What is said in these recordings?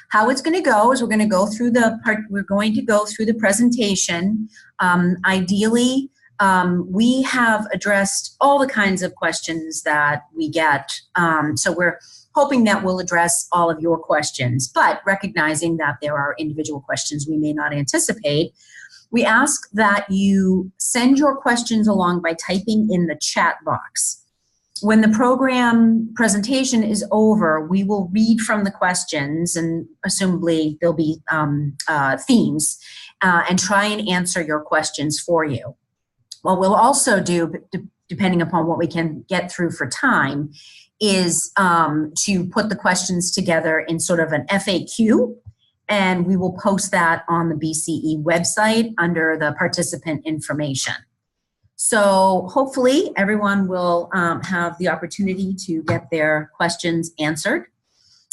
How it's going to go is we're going to go through the presentation. Ideally, we have addressed all the kinds of questions that we get. So we're hoping that we'll address all of your questions, but recognizing that there are individual questions we may not anticipate, we ask that you send your questions along by typing in the chat box. When the program presentation is over, we will read from the questions, and assumably there'll be themes, and try and answer your questions for you. What we'll also do, depending upon what we can get through for time, is to put the questions together in sort of an FAQ, and we will post that on the BCE website under the participant information. So hopefully everyone will have the opportunity to get their questions answered,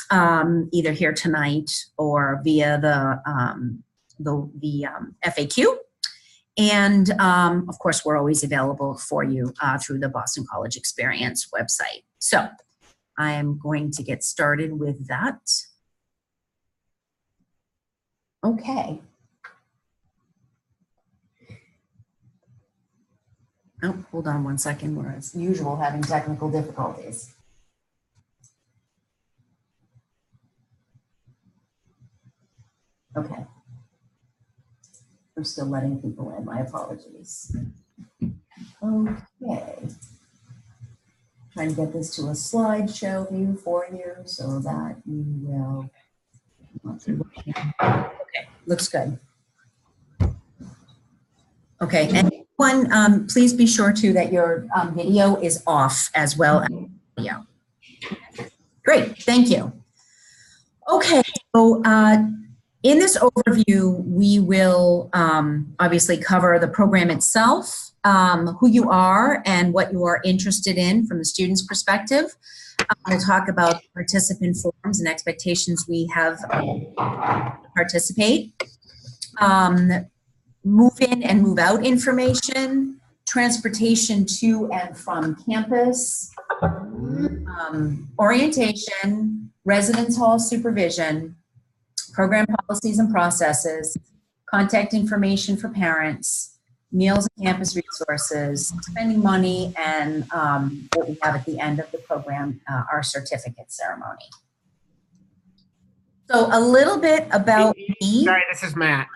either here tonight or via the FAQ. And of course, we're always available for you through the Boston College Experience website. So I am going to get started with that. Okay. Oh, hold on one second. We're, as usual, having technical difficulties. Okay. I'm still letting people in. My apologies. Okay. Trying to get this to a slideshow view for you so that you will. Okay, looks good. Okay, and everyone, please be sure too that your video is off as well as audio. Great, thank you. Okay, so in this overview, we will obviously cover the program itself, who you are and what you are interested in from the student's perspective. We'll talk about participant forms and expectations we have to participate. Move in and move out information, transportation to and from campus, orientation, residence hall supervision, program policies and processes, contact information for parents, meals and campus resources, spending money, and what we have at the end of the program, our certificate ceremony. So a little bit about me. Sorry, this is Matt.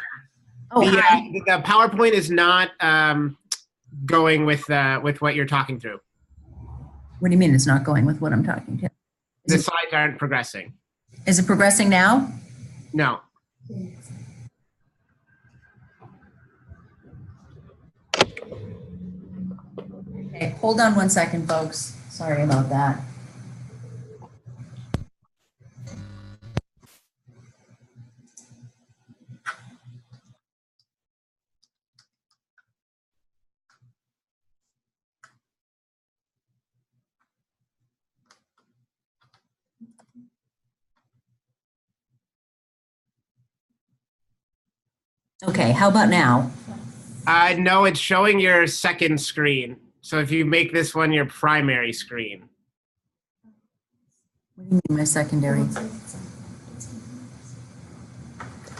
Oh, hi. The PowerPoint is not going with what you're talking through. What do you mean it's not going with what I'm talking to? The slides aren't progressing. Is it progressing now? No. Okay, hold on one second, folks. Sorry about that. Okay, how about now? No, it's showing your second screen. So if you make this one your primary screen. What do you mean my secondary?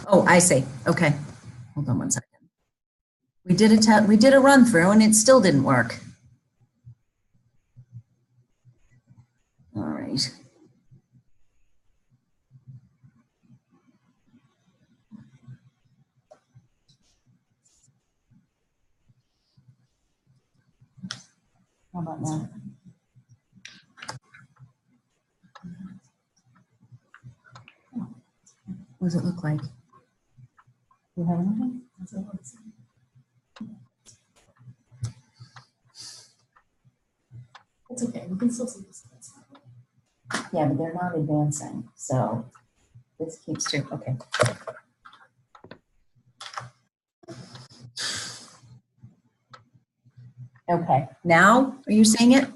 Oh, I see. Okay. Hold on one second. We did a run through and it still didn't work. All right. How about now? What does it look like? Do you have anything? It's okay, we can still see this. Yeah, but they're not advancing, so this keeps to, okay. Okay, now, are you seeing it?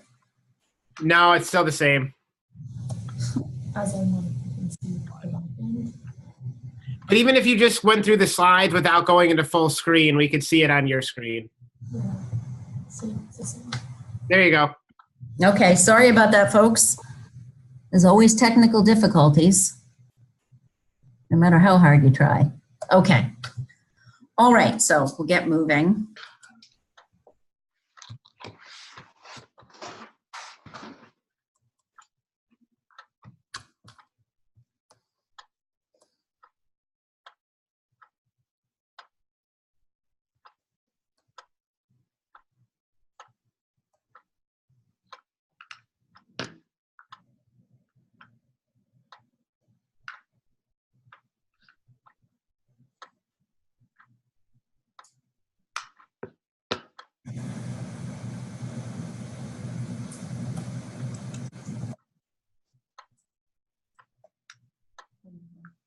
No, it's still the same. As I'm on, you can see part of it. But even if you just went through the slides without going into full screen, we could see it on your screen. Yeah. See, it's the same. There you go. Okay, sorry about that, folks. There's always technical difficulties. no matter how hard you try. Okay. All right, so we'll get moving.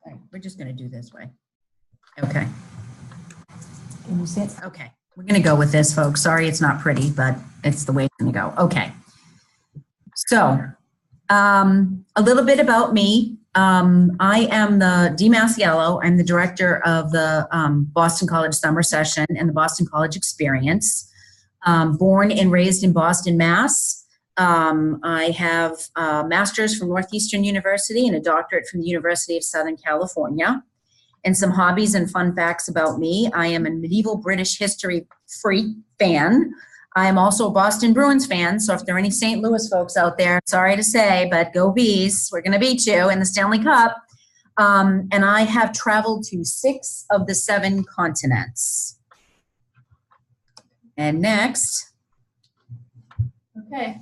All right, we're just going to do this way. Okay. Can you sit? Okay, we're going to go with this, folks. Sorry, it's not pretty, but it's the way it's going to go. Okay. So, a little bit about me. I am Dee Masiello. I'm the director of the Boston College Summer Session and the Boston College Experience. Born and raised in Boston, Mass. I have a master's from Northeastern University and a doctorate from the University of Southern California. And some hobbies and fun facts about me. I am a medieval British history freak fan. I am also a Boston Bruins fan, so if there are any St. Louis folks out there, sorry to say, but go Bees. We're going to beat you in the Stanley Cup. And I have traveled to 6 of the 7 continents. And next. Okay.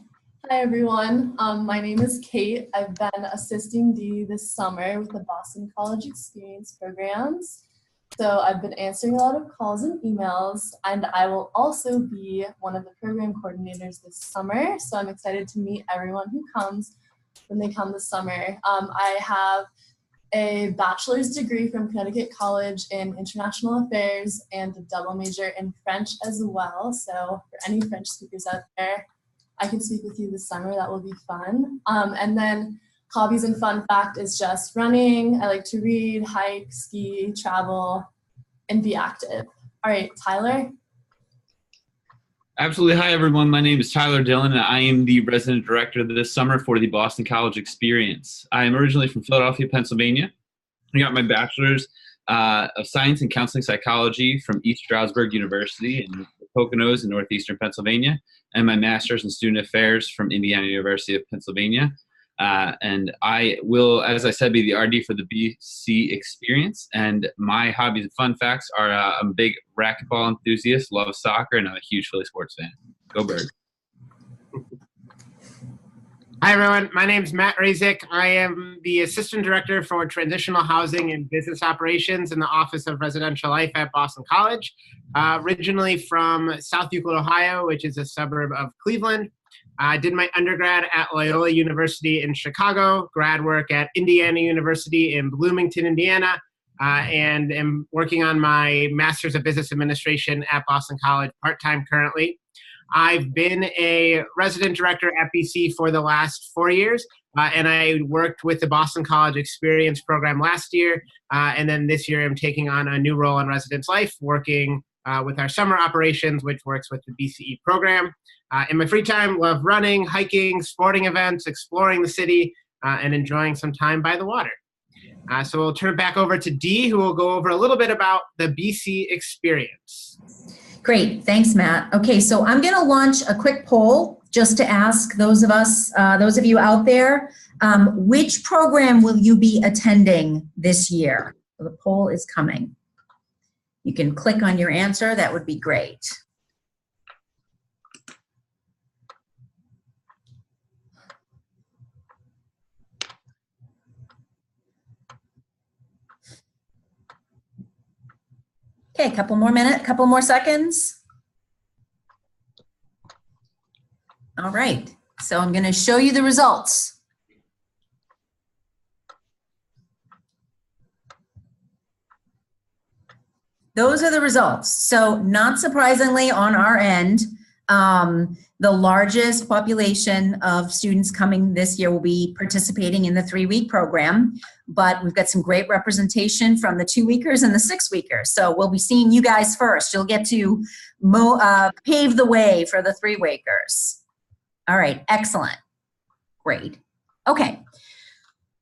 Hi, everyone. My name is Kate. I've been assisting Dee this summer with the Boston College Experience programs. So I've been answering a lot of calls and emails, and I will also be one of the program coordinators this summer. So I'm excited to meet everyone who comes when they come this summer. I have a bachelor's degree from Connecticut College in International Affairs and a double major in French as well. So for any French speakers out there, I can speak with you this summer. That will be fun. And then hobbies and fun fact is just running. I like to read, hike, ski, travel, and be active. All right, Tyler. Absolutely. Hi, everyone. My name is Tyler Dillon, and I am the resident director this summer for the Boston College Experience. I am originally from Philadelphia, Pennsylvania. I got my bachelor's of science and counseling psychology from East Stroudsburg University in the Poconos in northeastern Pennsylvania, and my master's in student affairs from Indiana University of Pennsylvania. And I will, as I said, be the RD for the BCE experience. And my hobbies and fun facts are I'm a big racquetball enthusiast, love soccer, and I'm a huge Philly sports fan. Go Birds. Hi, everyone. My name is Matt Razik. I am the Assistant Director for Transitional Housing and Business Operations in the Office of Residential Life at Boston College. Originally from South Euclid, Ohio, which is a suburb of Cleveland. I did my undergrad at Loyola University in Chicago, grad work at Indiana University in Bloomington, Indiana, and am working on my Master's of Business Administration at Boston College part-time currently. I've been a resident director at BC for the last 4 years, and I worked with the Boston College Experience program last year, and then this year I'm taking on a new role in residence life, working with our summer operations, which works with the BCE program. In my free time, love running, hiking, sporting events, exploring the city, and enjoying some time by the water. So we'll turn it back over to Dee, who will go over a little bit about the BC experience. Great, thanks, Matt. Okay, so I'm going to launch a quick poll just to ask those of you out there, which program will you be attending this year? So the poll is coming. You can click on your answer. That would be great. Okay, couple more seconds. All right, so I'm going to show you the results. Those are the results. So not surprisingly on our end, the largest population of students coming this year will be participating in the 3-week program, but we've got some great representation from the 2-weekers and the 6-weekers. So we'll be seeing you guys first. You'll get to pave the way for the 3-weekers. All right, excellent. Great. Okay.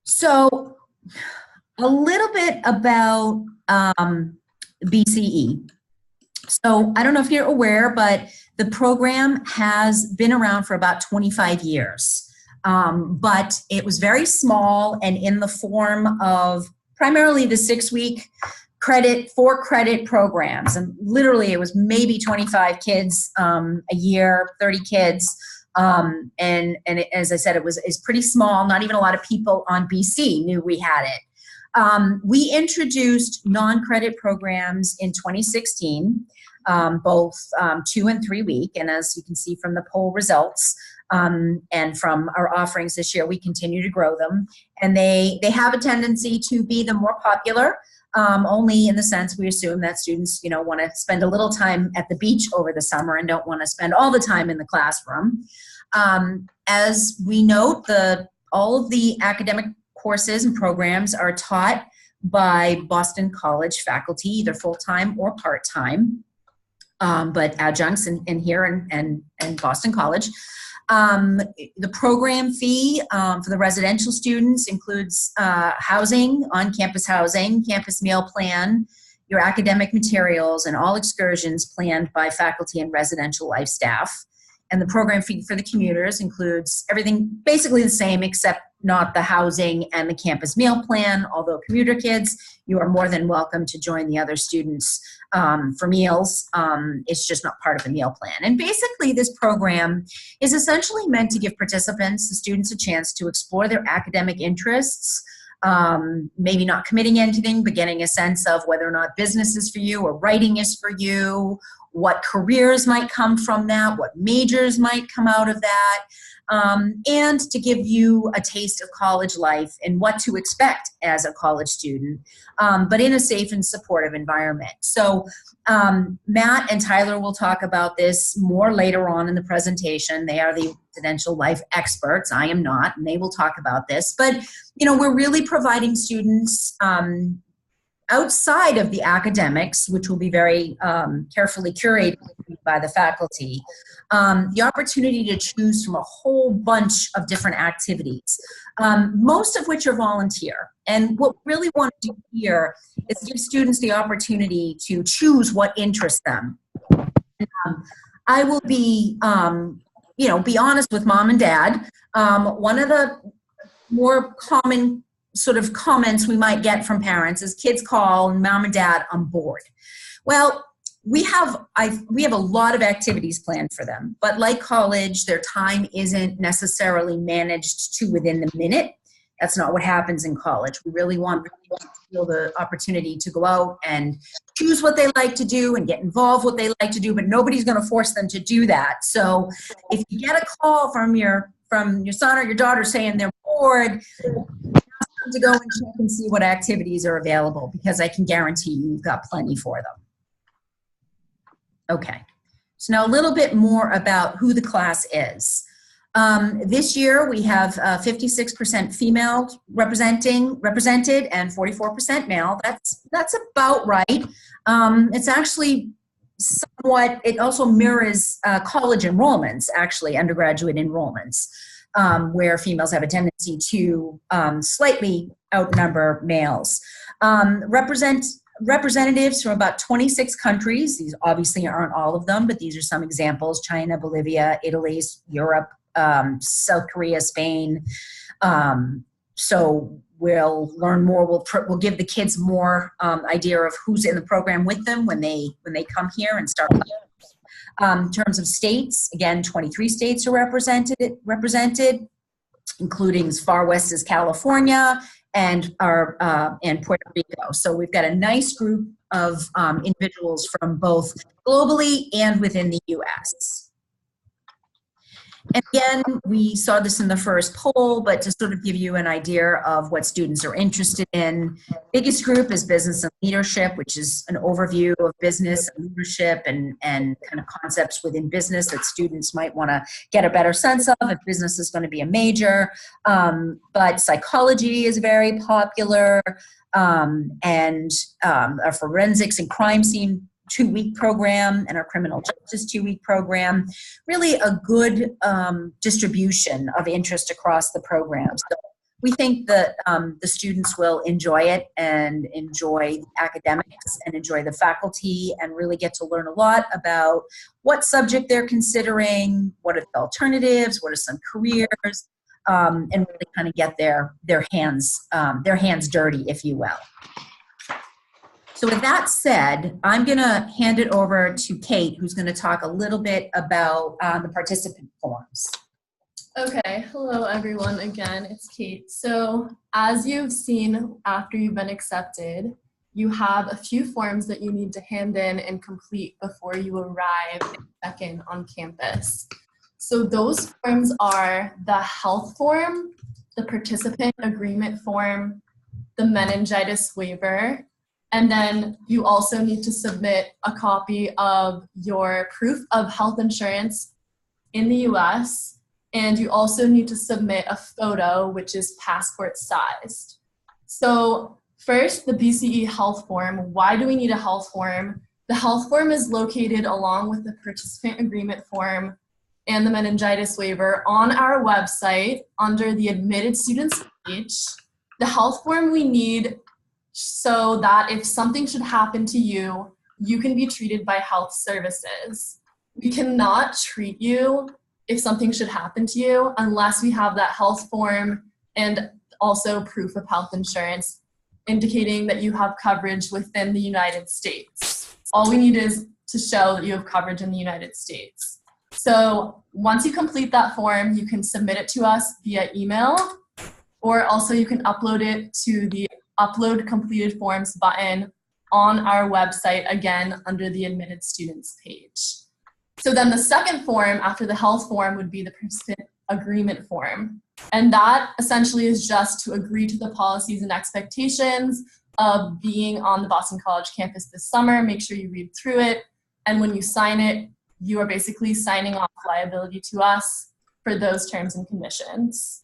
So a little bit about BCE. So I don't know if you're aware, but the program has been around for about 25 years. But it was very small and in the form of primarily the 6-week credit, 4 credit programs. And literally it was maybe 25 kids a year, 30 kids. As I said, it's pretty small. Not even a lot of people on BC knew we had it. We introduced non-credit programs in 2016, both 2 and 3 week. And as you can see from the poll results and from our offerings this year, we continue to grow them. And they have a tendency to be the more popular, only in the sense we assume that students, want to spend a little time at the beach over the summer and don't want to spend all the time in the classroom. As we note, all of the academic courses and programs are taught by Boston College faculty, either full-time or part-time, but adjuncts in here and Boston College. The program fee for the residential students includes housing, on-campus housing, campus meal plan, your academic materials, and all excursions planned by faculty and residential life staff. And the program fee for the commuters includes everything basically the same except not the housing and the campus meal plan, although commuter kids, you are more than welcome to join the other students for meals. It's just not part of the meal plan. And basically this program is essentially meant to give participants, the students, a chance to explore their academic interests, maybe not committing anything, but getting a sense of whether or not business is for you or writing is for you, what careers might come from that, what majors might come out of that, and to give you a taste of college life and what to expect as a college student, but in a safe and supportive environment. So Matt and Tyler will talk about this more later on in the presentation. They are the residential life experts. I am not, and they will talk about this. But, we're really providing students outside of the academics, which will be very carefully curated by the faculty, the opportunity to choose from a whole bunch of different activities, most of which are volunteer. And what we really want to do here is give students the opportunity to choose what interests them. I will be, be honest with mom and dad. One of the more common sort of comments we might get from parents is kids call and mom and dad, I'm bored. Well, we have a lot of activities planned for them, but like college, their time isn't necessarily managed to within the minute. That's not what happens in college. We really want people to feel the opportunity to go out and choose what they like to do and get involved what they like to do, but nobody's going to force them to do that. So if you get a call from your son or your daughter saying they're bored, to go and check and see what activities are available, because I can guarantee you've got plenty for them. Okay, so now a little bit more about who the class is. This year we have 56% female represented and 44% male. That's about right. It's actually somewhat, it also mirrors college enrollments, actually, undergraduate enrollments. Where females have a tendency to slightly outnumber males. Representatives from about 26 countries. These obviously aren't all of them, but these are some examples: China, Bolivia, Italy, Europe, South Korea, Spain. So we'll learn more. We'll give the kids more idea of who's in the program with them when they come here and start. In terms of states, again, 23 states are represented, including as far west as California and Puerto Rico. So we've got a nice group of individuals from both globally and within the U.S. And again, we saw this in the first poll, but to sort of give you an idea of what students are interested in. Biggest group is business and leadership, which is an overview of business and leadership and kind of concepts within business that students might want to get a better sense of if business is going to be a major. But psychology is very popular, and our forensics and crime scene 2-week program and our criminal justice 2-week program, really a good distribution of interest across the programs. So we think that the students will enjoy it and enjoy the academics and enjoy the faculty and really get to learn a lot about what subject they're considering, what are the alternatives, what are some careers, and really kind of get their hands dirty, if you will. So with that said, I'm going to hand it over to Kate, who's going to talk a little bit about the participant forms. Okay, hello everyone again, it's Kate. So as you've seen after you've been accepted, you have a few forms that you need to hand in and complete before you arrive and check in on campus. So those forms are the health form, the participant agreement form, the meningitis waiver, and then you also need to submit a copy of your proof of health insurance in the US, and you also need to submit a photo, which is passport sized. So first, the BCE health form. Why do we need a health form? The health form is located along with the participant agreement form and the meningitis waiver on our website under the admitted students page. The health form we need so that if something should happen to you, you can be treated by health services. We cannot treat you if something should happen to you unless we have that health form and also proof of health insurance indicating that you have coverage within the United States. All we need is to show that you have coverage in the United States. So once you complete that form, you can submit it to us via email, or also you can upload it to the Upload Completed Forms button on our website, again, under the Admitted Students page. So then the second form after the health form would be the participant agreement form. And that essentially is just to agree to the policies and expectations of being on the Boston College campus this summer. Make sure you read through it. And when you sign it, you are basically signing off liability to us for those terms and conditions.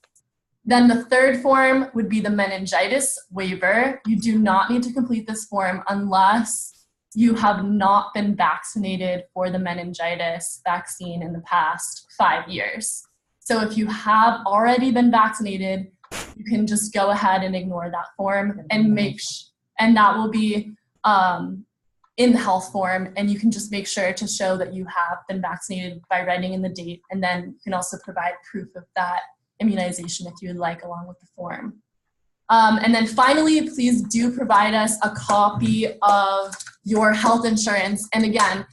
Then the third form would be the meningitis waiver. You do not need to complete this form unless you have not been vaccinated for the meningitis vaccine in the past 5 years. So if you have already been vaccinated, you can just go ahead and ignore that form and and that will be in the health form, and you can just make sure to show that you have been vaccinated by writing in the date, and then you can also provide proof of that immunization if you would like along with the form. And then finally, please do provide us a copy of your health insurance, and again,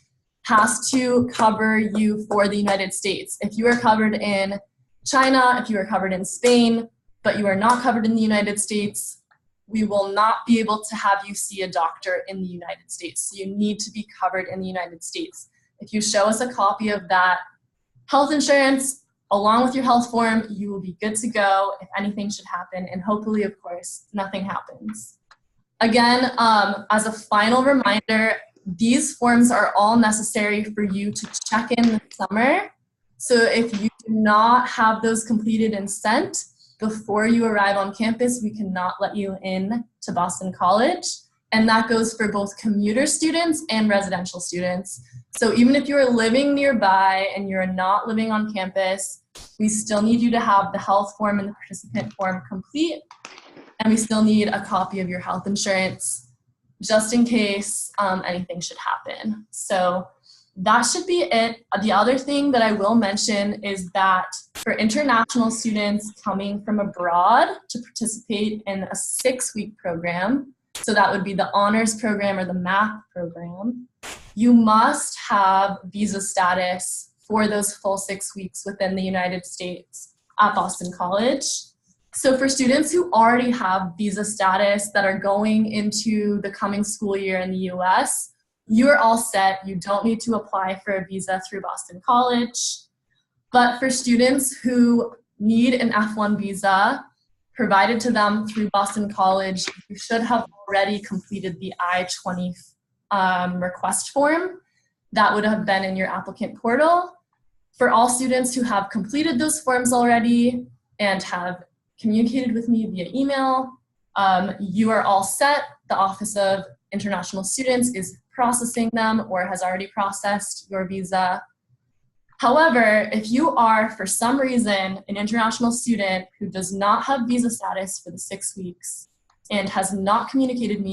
has to cover you for the United States. If you are covered in China, if you are covered in Spain, but you are not covered in the United States, we will not be able to have you see a doctor in the United States. So you need to be covered in the United States. If you show us a copy of that health insurance along with your health form, you will be good to go if anything should happen, and hopefully, of course, nothing happens. Again, as a final reminder, these forms are all necessary for you to check in this summer. So if you do not have those completed and sent before you arrive on campus, we cannot let you in to Boston College. And that goes for both commuter students and residential students. So even if you're living nearby and you're not living on campus, we still need you to have the health form and the participant form complete. And we still need a copy of your health insurance just in case anything should happen. So that should be it. The other thing that I will mention is that for international students coming from abroad to participate in a 6-week program, so that would be the honors program or the math program, you must have visa status for those full 6 weeks within the United States at Boston College. So for students who already have visa status that are going into the coming school year in the US, you're all set. You don't need to apply for a visa through Boston College. But for students who need an F1 visa provided to them through Boston College, you should have already completed the I-20 request form. That would have been in your applicant portal. For all students who have completed those forms already and have communicated with me via email, you are all set. The Office of International Students is processing them or has already processed your visa. However, if you are, for some reason, an international student who does not have visa status for the 6 weeks and has not communicated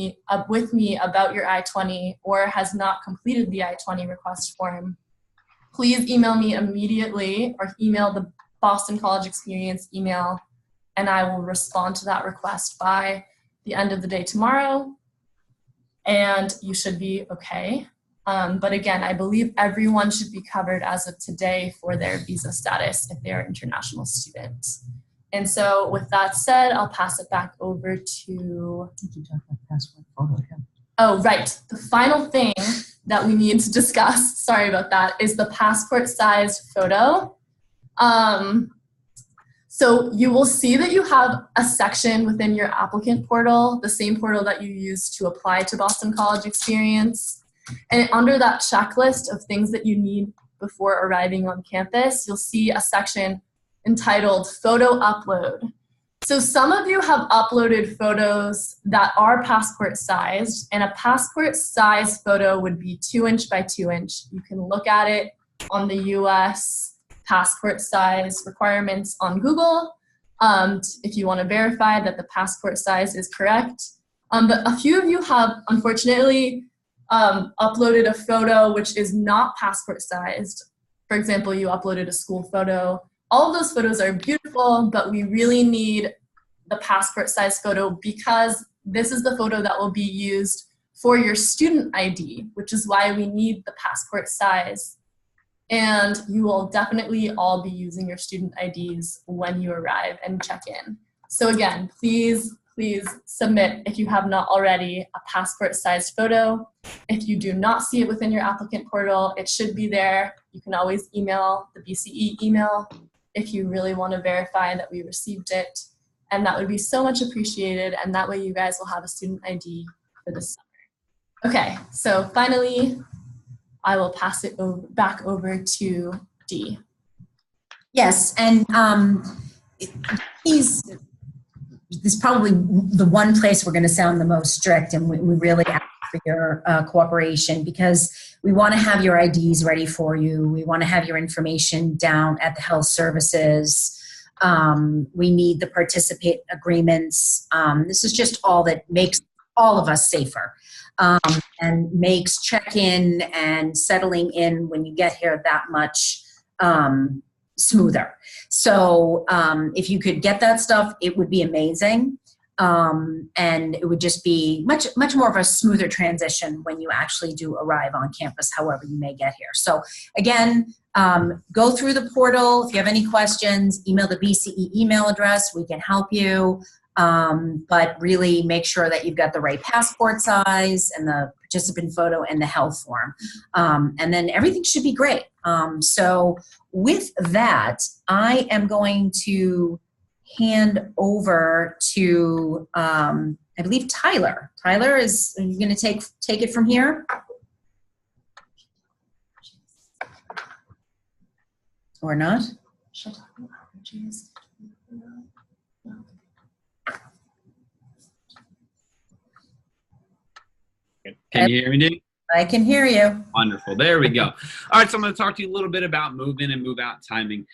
with me about your I-20 or has not completed the I-20 request form, please email me immediately or email the Boston College Experience email, and I will respond to that request by the end of the day tomorrow, and you should be okay. But again, I believe everyone should be covered as of today for their visa status if they are international students. And so with that said, I'll pass it back over to... Oh, right. The final thing that we need to discuss, sorry about that, is the passport-sized photo. So you will see that you have a section within your applicant portal, the same portal that you use to apply to Boston College Experience. And under that checklist of things that you need before arriving on campus, you'll see a section entitled Photo Upload. So some of you have uploaded photos that are passport sized, and a passport size photo would be 2" by 2". You can look at it on the US passport size requirements on Google if you want to verify that the passport size is correct. But a few of you have unfortunately uploaded a photo which is not passport sized. For example, you uploaded a school photo. All of those photos are beautiful, but we really need the passport size photo because this is the photo that will be used for your student ID, which is why we need the passport size. And you will definitely all be using your student IDs when you arrive and check in. So again, please submit, if you have not already, a passport sized photo. If you do not see it within your applicant portal, it should be there. You can always email the BCE email if you really want to verify that we received it. And that would be so much appreciated. And that way you guys will have a student ID for this summer. Okay, so finally, I will pass it back over to Dee. Yes, and this is probably the one place we're going to sound the most strict, and we really ask for your cooperation because we want to have your IDs ready for you. We want to have your information down at the health services. We need the participant agreements. This is just all that makes all of us safer and makes check-in and settling in when you get here that much smoother. So if you could get that stuff, it would be amazing. And it would just be much more of a smoother transition when you actually do arrive on campus, however you may get here. So again, go through the portal. If you have any questions, email the BCE email address. We can help you. But really make sure that you've got the right passport size and the participant photo and the health form. And then everything should be great. So with that, I am going to hand over to, I believe, Tyler. Tyler, are you going to take it from here? Or not? Should I talk about allergies? Can you hear me, Dee? I can hear you. Wonderful. There we go. All right, so I'm going to talk to you a little bit about move-in and move-out timing.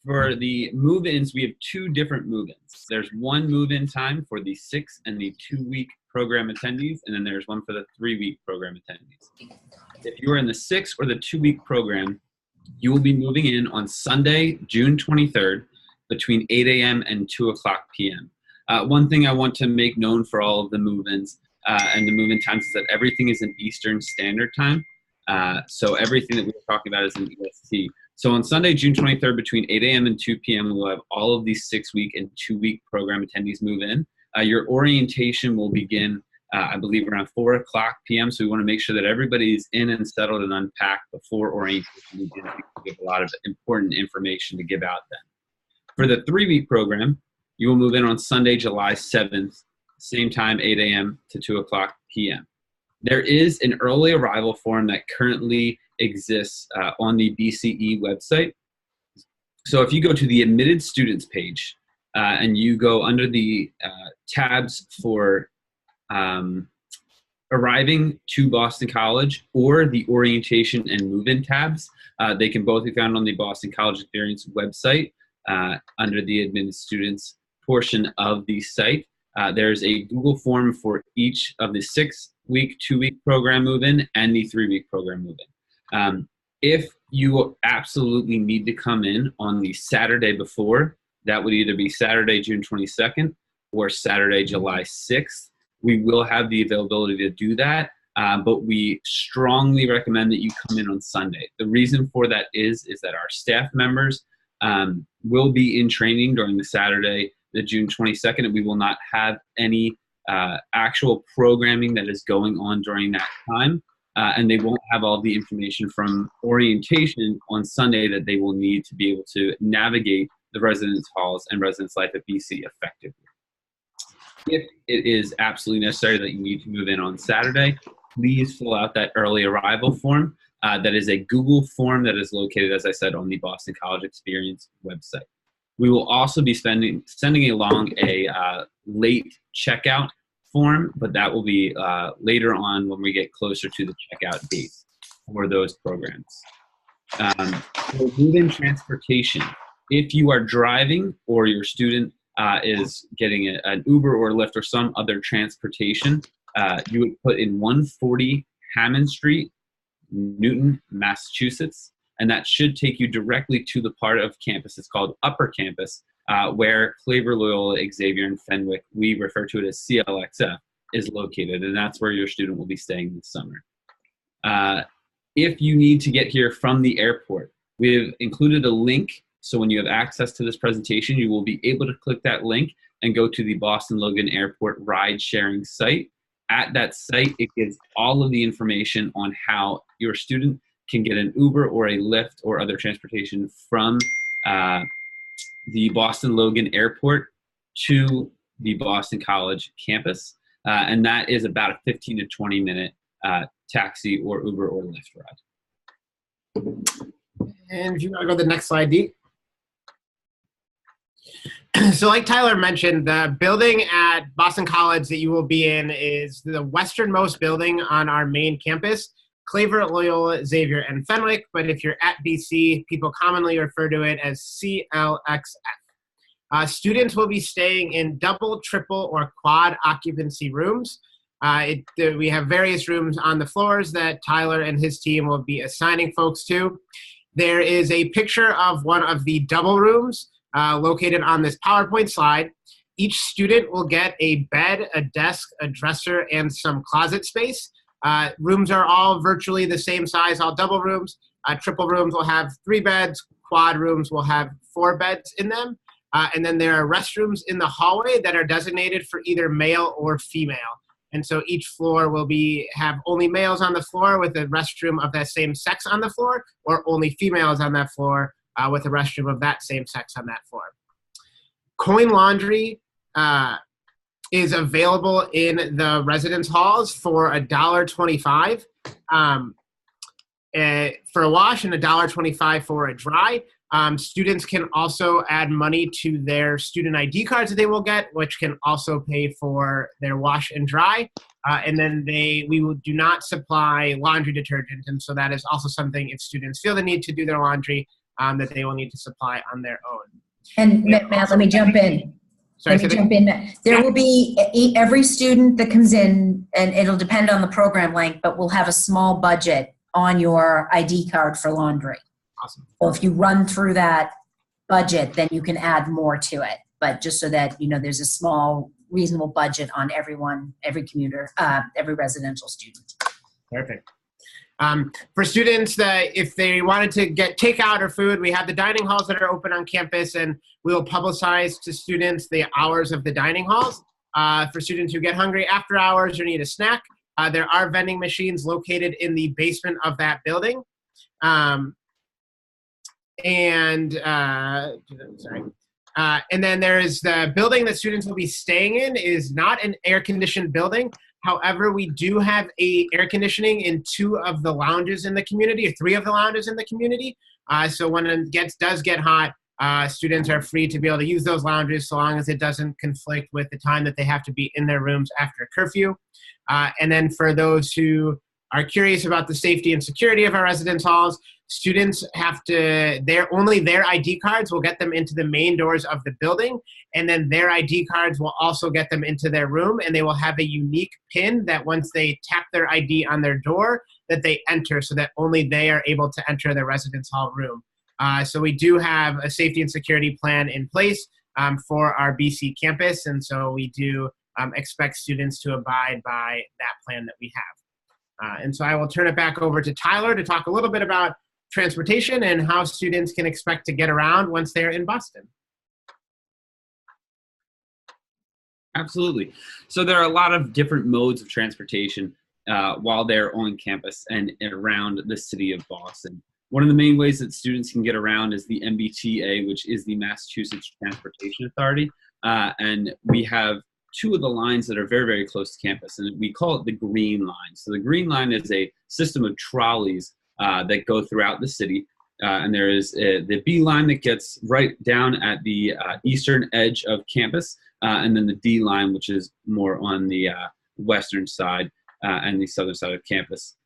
For the move-ins, we have two different move-ins. There's one move-in time for the 6 and the 2-week program attendees, and then there's one for the 3-week program attendees. If you are in the 6 or the 2-week program, you will be moving in on Sunday, June 23rd, between 8 a.m. and 2 o'clock p.m. One thing I want to make known for all of the move-ins and the move-in times is that everything is in Eastern Standard Time. So everything that we were talking about is in EST. So on Sunday, June 23rd, between 8 a.m. and 2 p.m., we'll have all of these 6-week and 2-week program attendees move in. Your orientation will begin, I believe, around 4 o'clock p.m. So we want to make sure that everybody is in and settled and unpacked before orientation begins. We have a lot of important information to give out then. For the 3-week program, you will move in on Sunday, July 7th, same time, 8 a.m. to 2 o'clock p.m. There is an early arrival form that currently exists on the BCE website. So if you go to the admitted students page and you go under the tabs for arriving to Boston College or the orientation and move-in tabs. They can both be found on the Boston College Experience website under the admitted students portion of the site. There's a Google form for each of the 6-week, 2-week program move-in and the 3-week program move-in. If you absolutely need to come in on the Saturday before, that would either be Saturday, June 22nd or Saturday, July 6th. We will have the availability to do that, but we strongly recommend that you come in on Sunday. The reason for that is that our staff members will be in training during the Saturday, the June 22nd, and we will not have any actual programming that is going on during that time, and they won't have all the information from orientation on Sunday that they will need to be able to navigate the residence halls and residence life at BC effectively. If it is absolutely necessary that you need to move in on Saturday, please fill out that early arrival form. That is a Google form that is located, as I said, on the Boston College Experience website. We will also be sending along a late checkout form, but that will be later on when we get closer to the checkout date for those programs. For move-in transportation, if you are driving or your student is getting an Uber or Lyft or some other transportation, you would put in 140 Hammond Street, Newton, Massachusetts, and that should take you directly to the part of campus. It's called Upper Campus, where Claver, Loyola, Xavier, and Fenwick, we refer to it as CLXF, is located, and that's where your student will be staying this summer. If you need to get here from the airport, we've included a link. So when you have access to this presentation, you will be able to click that link and go to the Boston Logan Airport ride sharing site. At that site, it gives all of the information on how your student can get an Uber or a Lyft or other transportation from the Boston Logan Airport to the Boston College campus. And that is about a 15 to 20 minute taxi or Uber or Lyft ride. And if you want to go to the next slide, Dee. So like Tyler mentioned, the building at Boston College that you will be in is the westernmost building on our main campus, Claver, Loyola, Xavier, and Fenwick. But if you're at BC, people commonly refer to it as CLXF. Students will be staying in double, triple, or quad occupancy rooms. We have various rooms on the floors that Tyler and his team will be assigning folks to. There is a picture of one of the double rooms located on this PowerPoint slide. Each student will get a bed, a desk, a dresser, and some closet space. Rooms are all virtually the same size, all double rooms. Triple rooms will have 3 beds. Quad rooms will have 4 beds in them. And then there are restrooms in the hallway that are designated for either male or female. And so each floor will have only males on the floor with a restroom of that same sex on the floor, or only females on that floor with a restroom of that same sex on that floor. Coin laundry is available in the residence halls for $1.25 for a wash and $1.25 for a dry. Students can also add money to their student ID cards that they will get, which can also pay for their wash and dry. And then we do not supply laundry detergent, and so that is also something if students feel the need to do their laundry, that they will need to supply on their own. And Matt, let me jump in. Sorry, Let me jump in. There will be every student that comes in, and it'll depend on the program length, but we'll have a small budget on your ID card for laundry. Awesome. So if you run through that budget, then you can add more to it. But just so that you know, there's a small, reasonable budget on everyone, every commuter, every residential student. Perfect. For students that if they wanted to get takeout or food, we have the dining halls that are open on campus, and we will publicize to students the hours of the dining halls. For students who get hungry after hours or need a snack, there are vending machines located in the basement of that building. And then there is the building that students will be staying in is not an air-conditioned building. However, we do have air conditioning in 2 of the lounges in the community, or 3 of the lounges in the community. So when it does get hot, Students are free to be able to use those lounges so long as it doesn't conflict with the time that they have to be in their rooms after curfew. And then for those who are curious about the safety and security of our residence halls, students have to, only their ID cards will get them into the main doors of the building, and then their ID cards will also get them into their room, and they will have a unique PIN that once they tap their ID on their door, that they enter, so that only they are able to enter the residence hall room. So we do have a safety and security plan in place for our BC campus, and so we do expect students to abide by that plan that we have. And so I will turn it back over to Tyler to talk a little bit about transportation and how students can expect to get around once they're in Boston. Absolutely. So there are a lot of different modes of transportation while they're on campus and around the city of Boston. One of the main ways that students can get around is the MBTA, which is the Massachusetts Transportation Authority. And we have two of the lines that are very, very close to campus, and we call it the Green Line. So the Green Line is a system of trolleys that go throughout the city. And there is the B line that gets right down at the eastern edge of campus, and then the D line, which is more on the western side and the southern side of campus.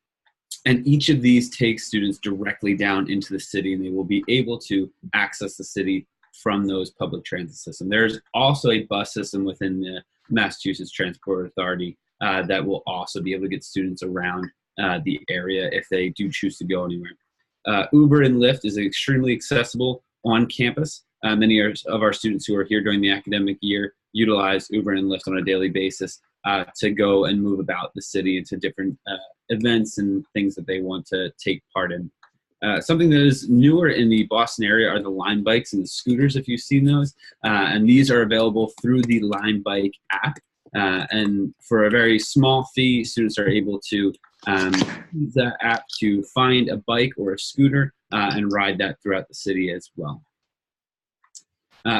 And each of these takes students directly down into the city, and they will be able to access the city from those public transit systems. There's also a bus system within the Massachusetts Transport Authority that will also be able to get students around the area if they do choose to go anywhere. Uber and Lyft is extremely accessible on campus. Many of our students who are here during the academic year utilize Uber and Lyft on a daily basis to go and move about the city into different events and things that they want to take part in. Something that is newer in the Boston area are the Lime bikes and the scooters, if you've seen those. And these are available through the Lime Bike app. And for a very small fee, students are able to use that app to find a bike or a scooter and ride that throughout the city as well.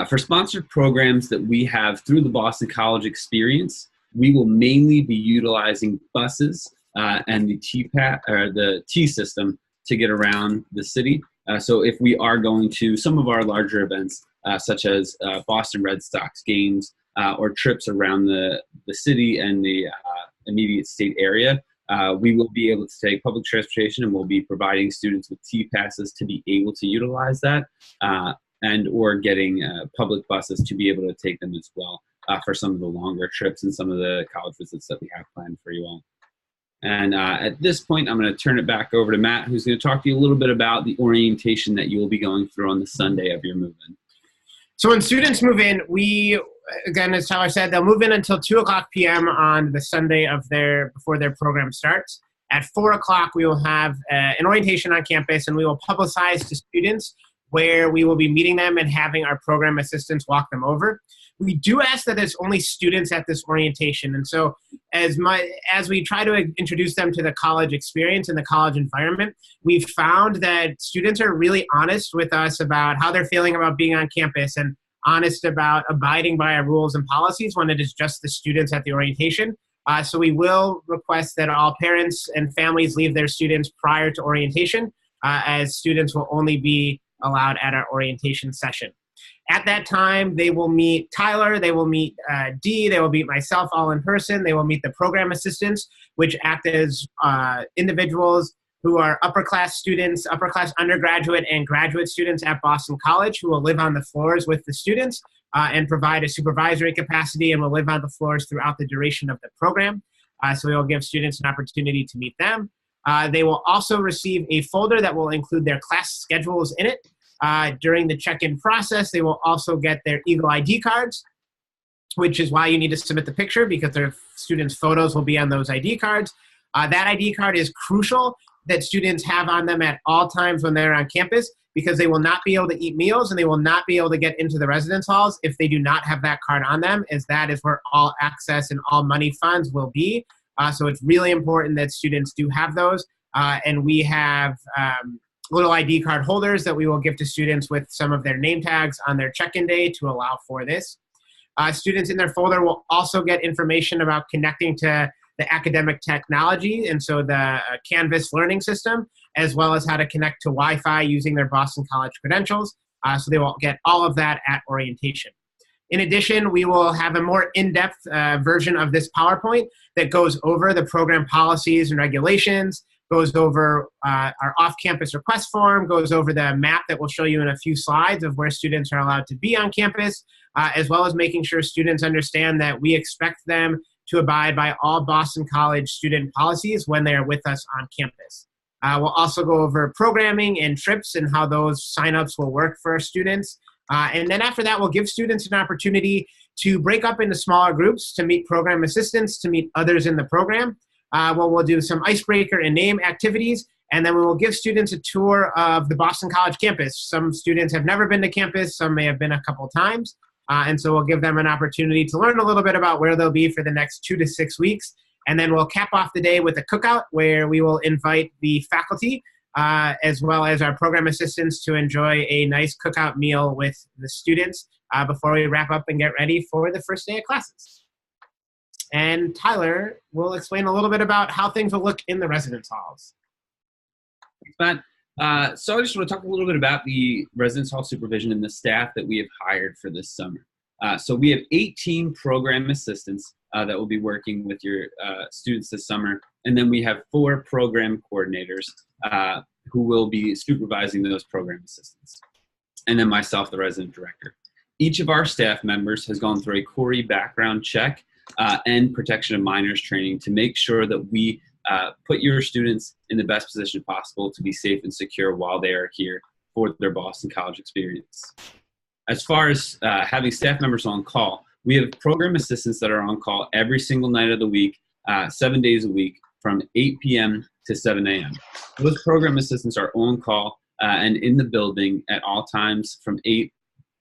For sponsored programs that we have through the Boston College Experience, we will mainly be utilizing buses and the T system to get around the city. So if we are going to some of our larger events, such as Boston Red Sox games or trips around the city and the immediate state area, we will be able to take public transportation, and we'll be providing students with T passes to be able to utilize that and or getting public buses to be able to take them as well for some of the longer trips and some of the college visits that we have planned for you all. And at this point, I'm going to turn it back over to Matt, who's going to talk to you a little bit about the orientation that you will be going through on the Sunday of your move-in. So when students move in, again, as Tyler said, they'll move in until 2:00 p.m. on the Sunday before their program starts. At 4:00, we will have an orientation on campus, and we will publicize to students where we will be meeting them and having our program assistants walk them over. We do ask that it's only students at this orientation. And so as we try to introduce them to the college experience and the college environment, we've found that students are really honest with us about how they're feeling about being on campus and honest about abiding by our rules and policies when it is just the students at the orientation. So we will request that all parents and families leave their students prior to orientation, as students will only be allowed at our orientation session. At that time, they will meet Tyler, they will meet Dee, they will meet myself all in person, they will meet the program assistants, which act as individuals who are upper class students, upper class undergraduate and graduate students at Boston College, who will live on the floors with the students and provide a supervisory capacity, and will live on the floors throughout the duration of the program. So we will give students an opportunity to meet them. They will also receive a folder that will include their class schedules in it. During the check-in process, they will also get their Eagle ID cards, which is why you need to submit the picture, because their students' photos will be on those ID cards. That ID card is crucial that students have on them at all times when they're on campus, because they will not be able to eat meals and they will not be able to get into the residence halls if they do not have that card on them, as that is where all access and all money funds will be. So it's really important that students do have those. And we have little ID card holders that we will give to students with some of their name tags on their check-in day to allow for this. Students in their folder will also get information about connecting to the academic technology, and so the Canvas learning system, as well as how to connect to Wi-Fi using their Boston College credentials. So they will get all of that at orientation. In addition, we will have a more in-depth version of this PowerPoint that goes over the program policies and regulations, goes over our off-campus request form, goes over the map that we'll show you in a few slides of where students are allowed to be on campus, as well as making sure students understand that we expect them to abide by all Boston College student policies when they are with us on campus. We'll also go over programming and trips and how those signups will work for our students. And then after that, we'll give students an opportunity to break up into smaller groups, to meet program assistants, to meet others in the program. We'll do some icebreaker and name activities, and then we will give students a tour of the Boston College campus. Some students have never been to campus, some may have been a couple times, and so we'll give them an opportunity to learn a little bit about where they'll be for the next 2 to 6 weeks. And then we'll cap off the day with a cookout where we will invite the faculty as well as our program assistants to enjoy a nice cookout meal with the students before we wrap up and get ready for the first day of classes. And Tyler will explain a little bit about how things will look in the residence halls. Thanks, Matt. So I just want to talk a little bit about the residence hall supervision and the staff that we have hired for this summer. So we have 18 program assistants that will be working with your students this summer. And then we have 4 program coordinators who will be supervising those program assistants. And then myself, the resident director. Each of our staff members has gone through a Corey background check and protection of minors training to make sure that we put your students in the best position possible to be safe and secure while they are here for their Boston College experience. As far as having staff members on call, we have program assistants that are on call every single night of the week, 7 days a week, from 8 p.m. to 7 a.m. Those program assistants are on call and in the building at all times from 8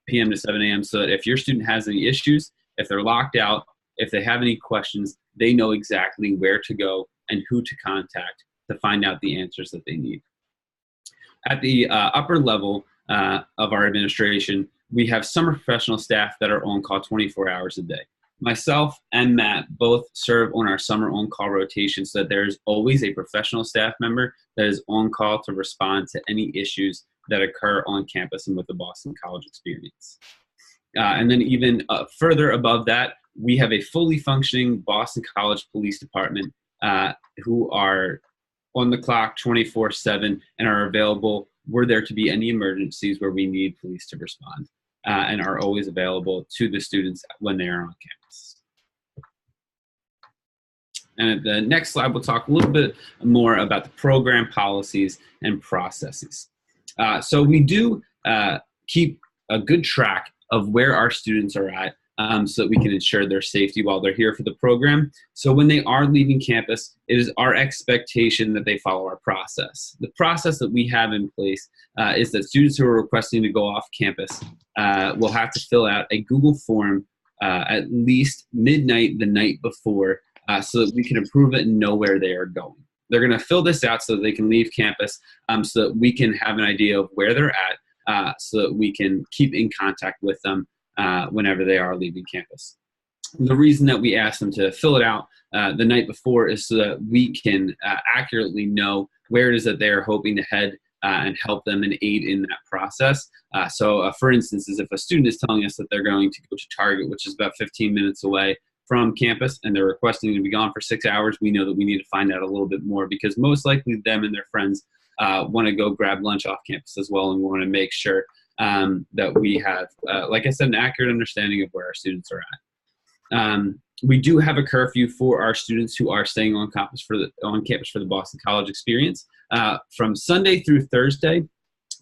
p.m. to 7 a.m. so that if your student has any issues, if they're locked out, if they have any questions, they know exactly where to go and who to contact to find out the answers that they need. At the upper level of our administration, we have summer professional staff that are on call 24 hours a day. Myself and Matt both serve on our summer on-call rotation so that there's always a professional staff member that is on call to respond to any issues that occur on campus and with the Boston College experience. And then even further above that, we have a fully functioning Boston College Police Department who are on the clock 24/7 and are available were there to be any emergencies where we need police to respond, and are always available to the students when they are on campus. And at the next slide, we'll talk a little bit more about the program policies and processes. So we do keep a good track of where our students are at so that we can ensure their safety while they're here for the program. So when they are leaving campus, it is our expectation that they follow our process. The process that we have in place is that students who are requesting to go off campus will have to fill out a Google form at least midnight the night before so that we can approve it and know where they are going. They're going to fill this out so that they can leave campus so that we can have an idea of where they're at so that we can keep in contact with them whenever they are leaving campus. The reason that we ask them to fill it out the night before is so that we can accurately know where it is that they are hoping to head and help them and aid in that process. So for instance, if a student is telling us that they're going to go to Target, which is about 15 minutes away from campus, and they're requesting to be gone for 6 hours, we know that we need to find out a little bit more because most likely them and their friends want to go grab lunch off campus as well, and we want to make sure that we have, like I said, an accurate understanding of where our students are at. We do have a curfew for our students who are staying on campus for the Boston College experience. From Sunday through Thursday,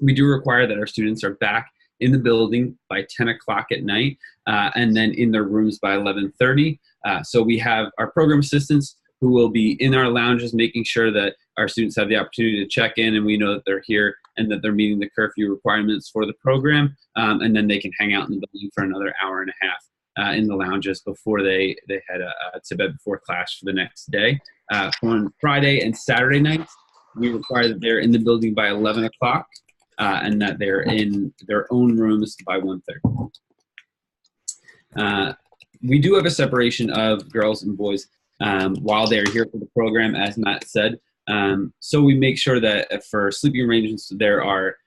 we do require that our students are back in the building by 10 o'clock at night and then in their rooms by 11:30. So we have our program assistants who will be in our lounges making sure that our students have the opportunity to check in and we know that they're here and that they're meeting the curfew requirements for the program, and then they can hang out in the building for another hour and a half in the lounges before they head to bed before class for the next day. On Friday and Saturday nights, we require that they're in the building by 11 o'clock and that they're in their own rooms by 1:30. We do have a separation of girls and boys while they're here for the program, as Matt said. So we make sure that for sleeping arrangements, there are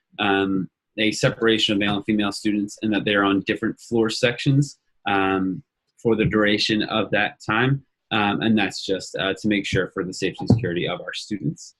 a separation of male and female students, and that they're on different floor sections for the duration of that time. And that's just to make sure for the safety and security of our students.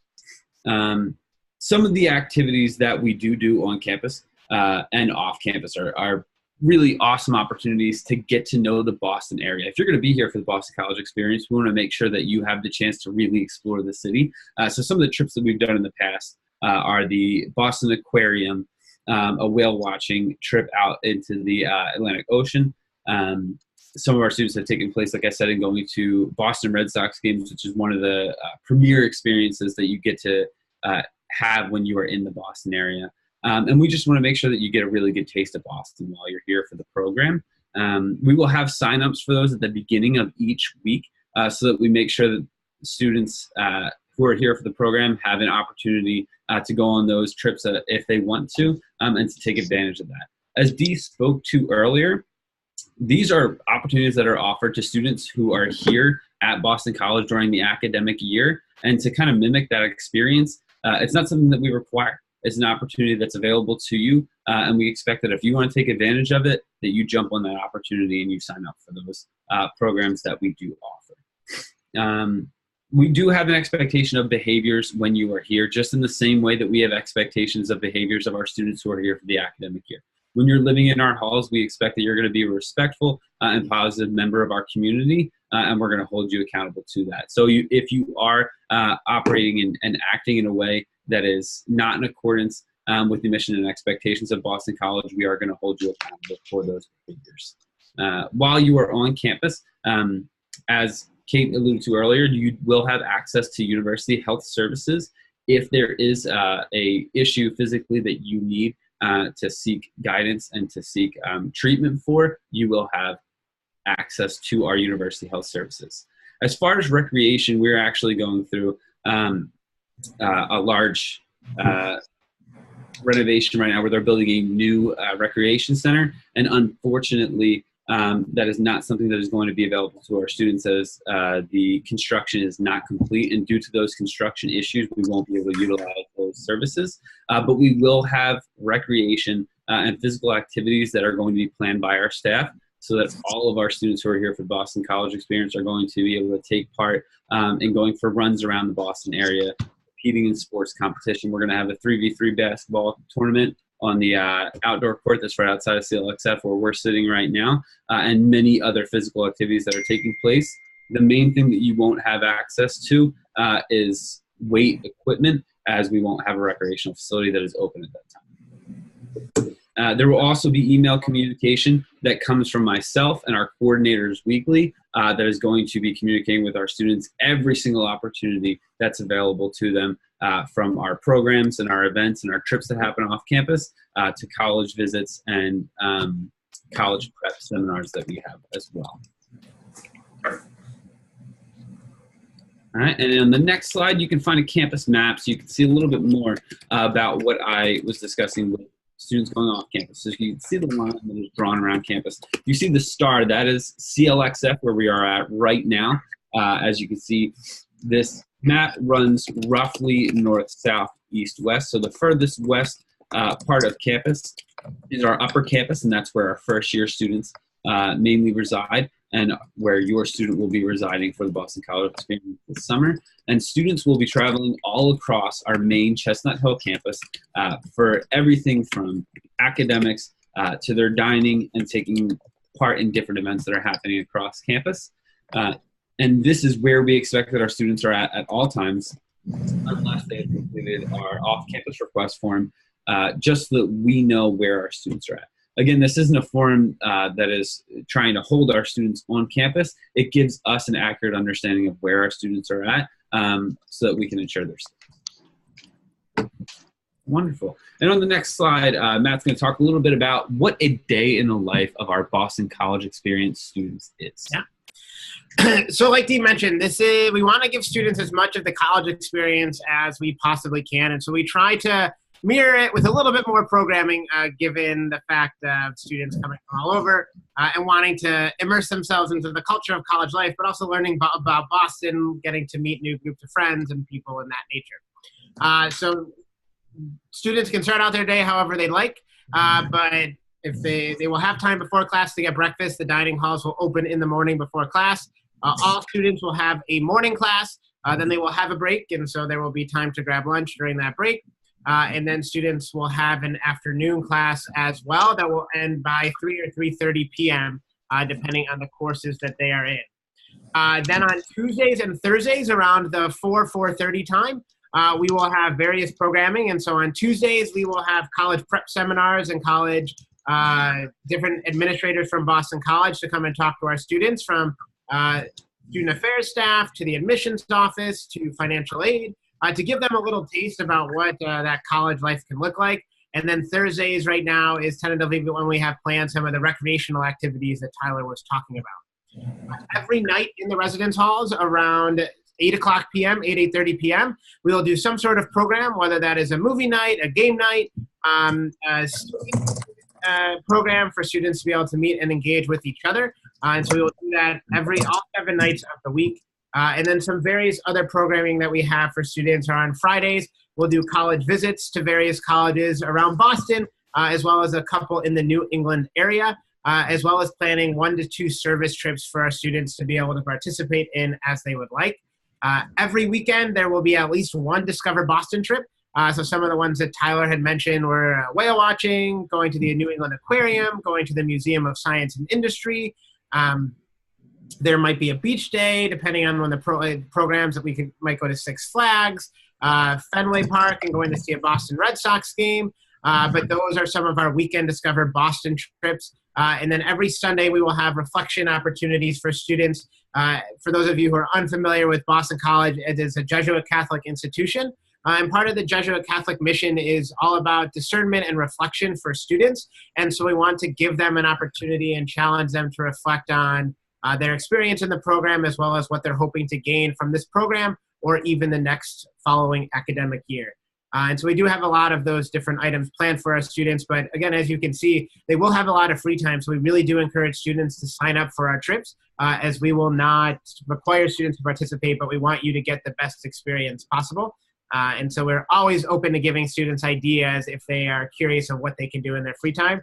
Some of the activities that we do on campus and off campus are really awesome opportunities to get to know the Boston area. If you're going to be here for the Boston College Experience, we want to make sure that you have the chance to really explore the city. So some of the trips that we've done in the past are the Boston Aquarium, a whale watching trip out into the Atlantic Ocean. Some of our students have taken place, like I said, in going to Boston Red Sox games, which is one of the premier experiences that you get to have when you are in the Boston area. And we just want to make sure that you get a really good taste of Boston while you're here for the program. We will have signups for those at the beginning of each week so that we make sure that students who are here for the program have an opportunity to go on those trips if they want to, and to take advantage of that. As Dee spoke to earlier, these are opportunities that are offered to students who are here at Boston College during the academic year, and to kind of mimic that experience. It's not something that we require. It's an opportunity that's available to you, and we expect that if you want to take advantage of it, that you jump on that opportunity and you sign up for those programs that we do offer. We do have an expectation of behaviors when you are here, just in the same way that we have expectations of behaviors of our students who are here for the academic year. When you're living in our halls, we expect that you're going to be a respectful and positive member of our community, and we're going to hold you accountable to that. So if you are operating and acting in a way that is not in accordance with the mission and expectations of Boston College, we are going to hold you accountable for those behaviors. While you are on campus, as Kate alluded to earlier, you will have access to university health services. If there is a issue physically that you need to seek guidance and to seek treatment for, you will have access to our university health services. As far as recreation, we're actually going through a large renovation right now where they're building a new recreation center, and unfortunately that is not something that is going to be available to our students, as the construction is not complete, and due to those construction issues we won't be able to utilize those services, but we will have recreation and physical activities that are going to be planned by our staff, so that all of our students who are here for the Boston College Experience are going to be able to take part in going for runs around the Boston area, competing in sports competition. We're going to have a 3v3 basketball tournament on the outdoor court that's right outside of CLXF where we're sitting right now, and many other physical activities that are taking place. The main thing that you won't have access to is weight equipment, as we won't have a recreational facility that is open at that time. There will also be email communication that comes from myself and our coordinators weekly that is going to be communicating with our students every single opportunity that's available to them, from our programs and our events and our trips that happen off campus to college visits and college prep seminars that we have as well. All right, and on the next slide, you can find a campus map, so you can see a little bit more about what I was discussing with students going off campus. So you can see the line that is drawn around campus. You see the star, that is CLXF, where we are at right now. As you can see, this map runs roughly north, south, east, west. So the furthest west part of campus is our upper campus, and that's where our first year students mainly reside, and where your student will be residing for the Boston College Experience this summer. And students will be traveling all across our main Chestnut Hill campus for everything from academics to their dining and taking part in different events that are happening across campus. And this is where we expect that our students are at all times, unless they have completed our off-campus request form, just so that we know where our students are at. Again, this isn't a form that is trying to hold our students on campus. It gives us an accurate understanding of where our students are at, so that we can ensure their safety. Wonderful. And on the next slide, Matt's going to talk a little bit about what a day in the life of our Boston College Experience students is. Yeah. So like Dee mentioned, we want to give students as much of the college experience as we possibly can. And so we try to mirror it with a little bit more programming, given the fact of students coming from all over and wanting to immerse themselves into the culture of college life, but also learning about Boston, getting to meet new groups of friends and people in that nature. So students can start out their day however they like. But if they will have time before class to get breakfast, the dining halls will open in the morning before class. All students will have a morning class, then they will have a break, and so there will be time to grab lunch during that break. And then students will have an afternoon class as well that will end by 3 or 3:30 p.m., depending on the courses that they are in. Then on Tuesdays and Thursdays around the 4:30 time, we will have various programming. And so on Tuesdays, we will have college prep seminars and college different administrators from Boston College to come and talk to our students, from student affairs staff to the admissions office to financial aid, to give them a little taste about what that college life can look like. And then Thursdays right now is tentatively when we have planned some of the recreational activities that Tyler was talking about. Every night in the residence halls around 8 o'clock p.m., 8:30 p.m., we will do some sort of program, whether that is a movie night, a game night, program for students to be able to meet and engage with each other. And so we will do that all 7 nights of the week. And then some various other programming that we have for students are on Fridays. We'll do college visits to various colleges around Boston, as well as a couple in the New England area, as well as planning 1 to 2 service trips for our students to be able to participate in as they would like. Every weekend, there will be at least 1 Discover Boston trip. So some of the ones that Tyler had mentioned were whale watching, going to the New England Aquarium, going to the Museum of Science and Industry. There might be a beach day, depending on when the programs that we might go to Six Flags, Fenway Park, and going to see a Boston Red Sox game. But those are some of our weekend Discover Boston trips. And then every Sunday, we will have reflection opportunities for students. For those of you who are unfamiliar with Boston College, it is a Jesuit Catholic institution. And part of the Jesuit Catholic mission is all about discernment and reflection for students. And so we want to give them an opportunity and challenge them to reflect on their experience in the program, as well as what they're hoping to gain from this program or even the next following academic year. And so we do have a lot of those different items planned for our students. But again, as you can see, they will have a lot of free time. So we really do encourage students to sign up for our trips, as we will not require students to participate, but we want you to get the best experience possible. And so we're always open to giving students ideas if they are curious of what they can do in their free time.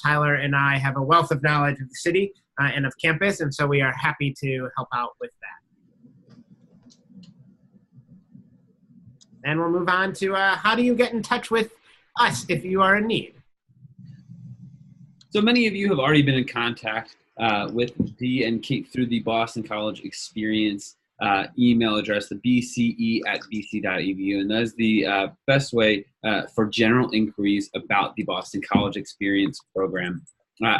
Tyler and I have a wealth of knowledge of the city and of campus, and so we are happy to help out with that. And we'll move on to how do you get in touch with us if you are in need? So many of you have already been in contact with Dee and Kate through the Boston College Experience email address, the bce@bc.edu, and that is the best way for general inquiries about the Boston College Experience program.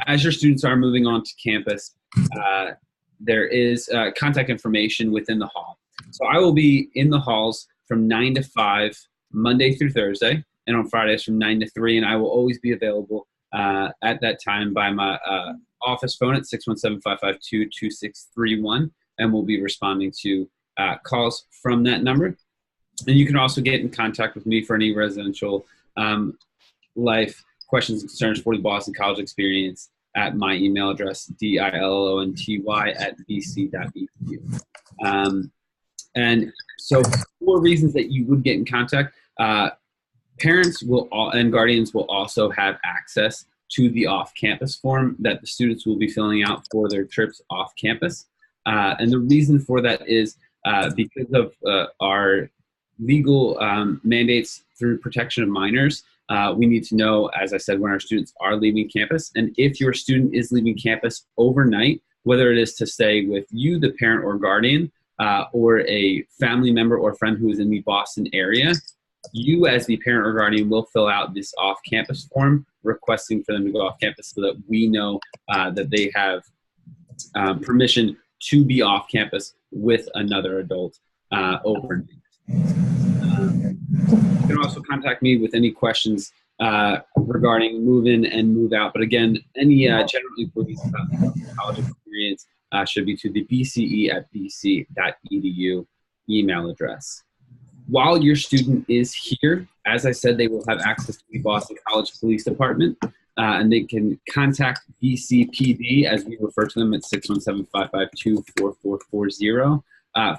As your students are moving on to campus, there is contact information within the hall. So I will be in the halls from 9 to 5, Monday through Thursday, and on Fridays from 9 to 3, and I will always be available at that time by my office phone at 617-552-2631, and we'll be responding to calls from that number. And you can also get in contact with me for any residential life questions and concerns for the Boston College Experience at my email address, dilonty@bc.edu. And so 4 reasons that you would get in contact. Parents and guardians will also have access to the off-campus form that the students will be filling out for their trips off-campus. And the reason for that is because of our legal mandates through protection of minors. We need to know, as I said, when our students are leaving campus. And if your student is leaving campus overnight, whether it is to stay with you, the parent or guardian, or a family member or friend who is in the Boston area, you as the parent or guardian will fill out this off-campus form requesting for them to go off campus so that we know that they have permission to be off campus with another adult overnight. You can also contact me with any questions regarding move-in and move-out. But again, any general inquiries about the college experience should be to the bce@bc.edu email address. While your student is here, as I said, they will have access to the Boston College Police Department, and they can contact BCPD, as we refer to them, at 617-552-4440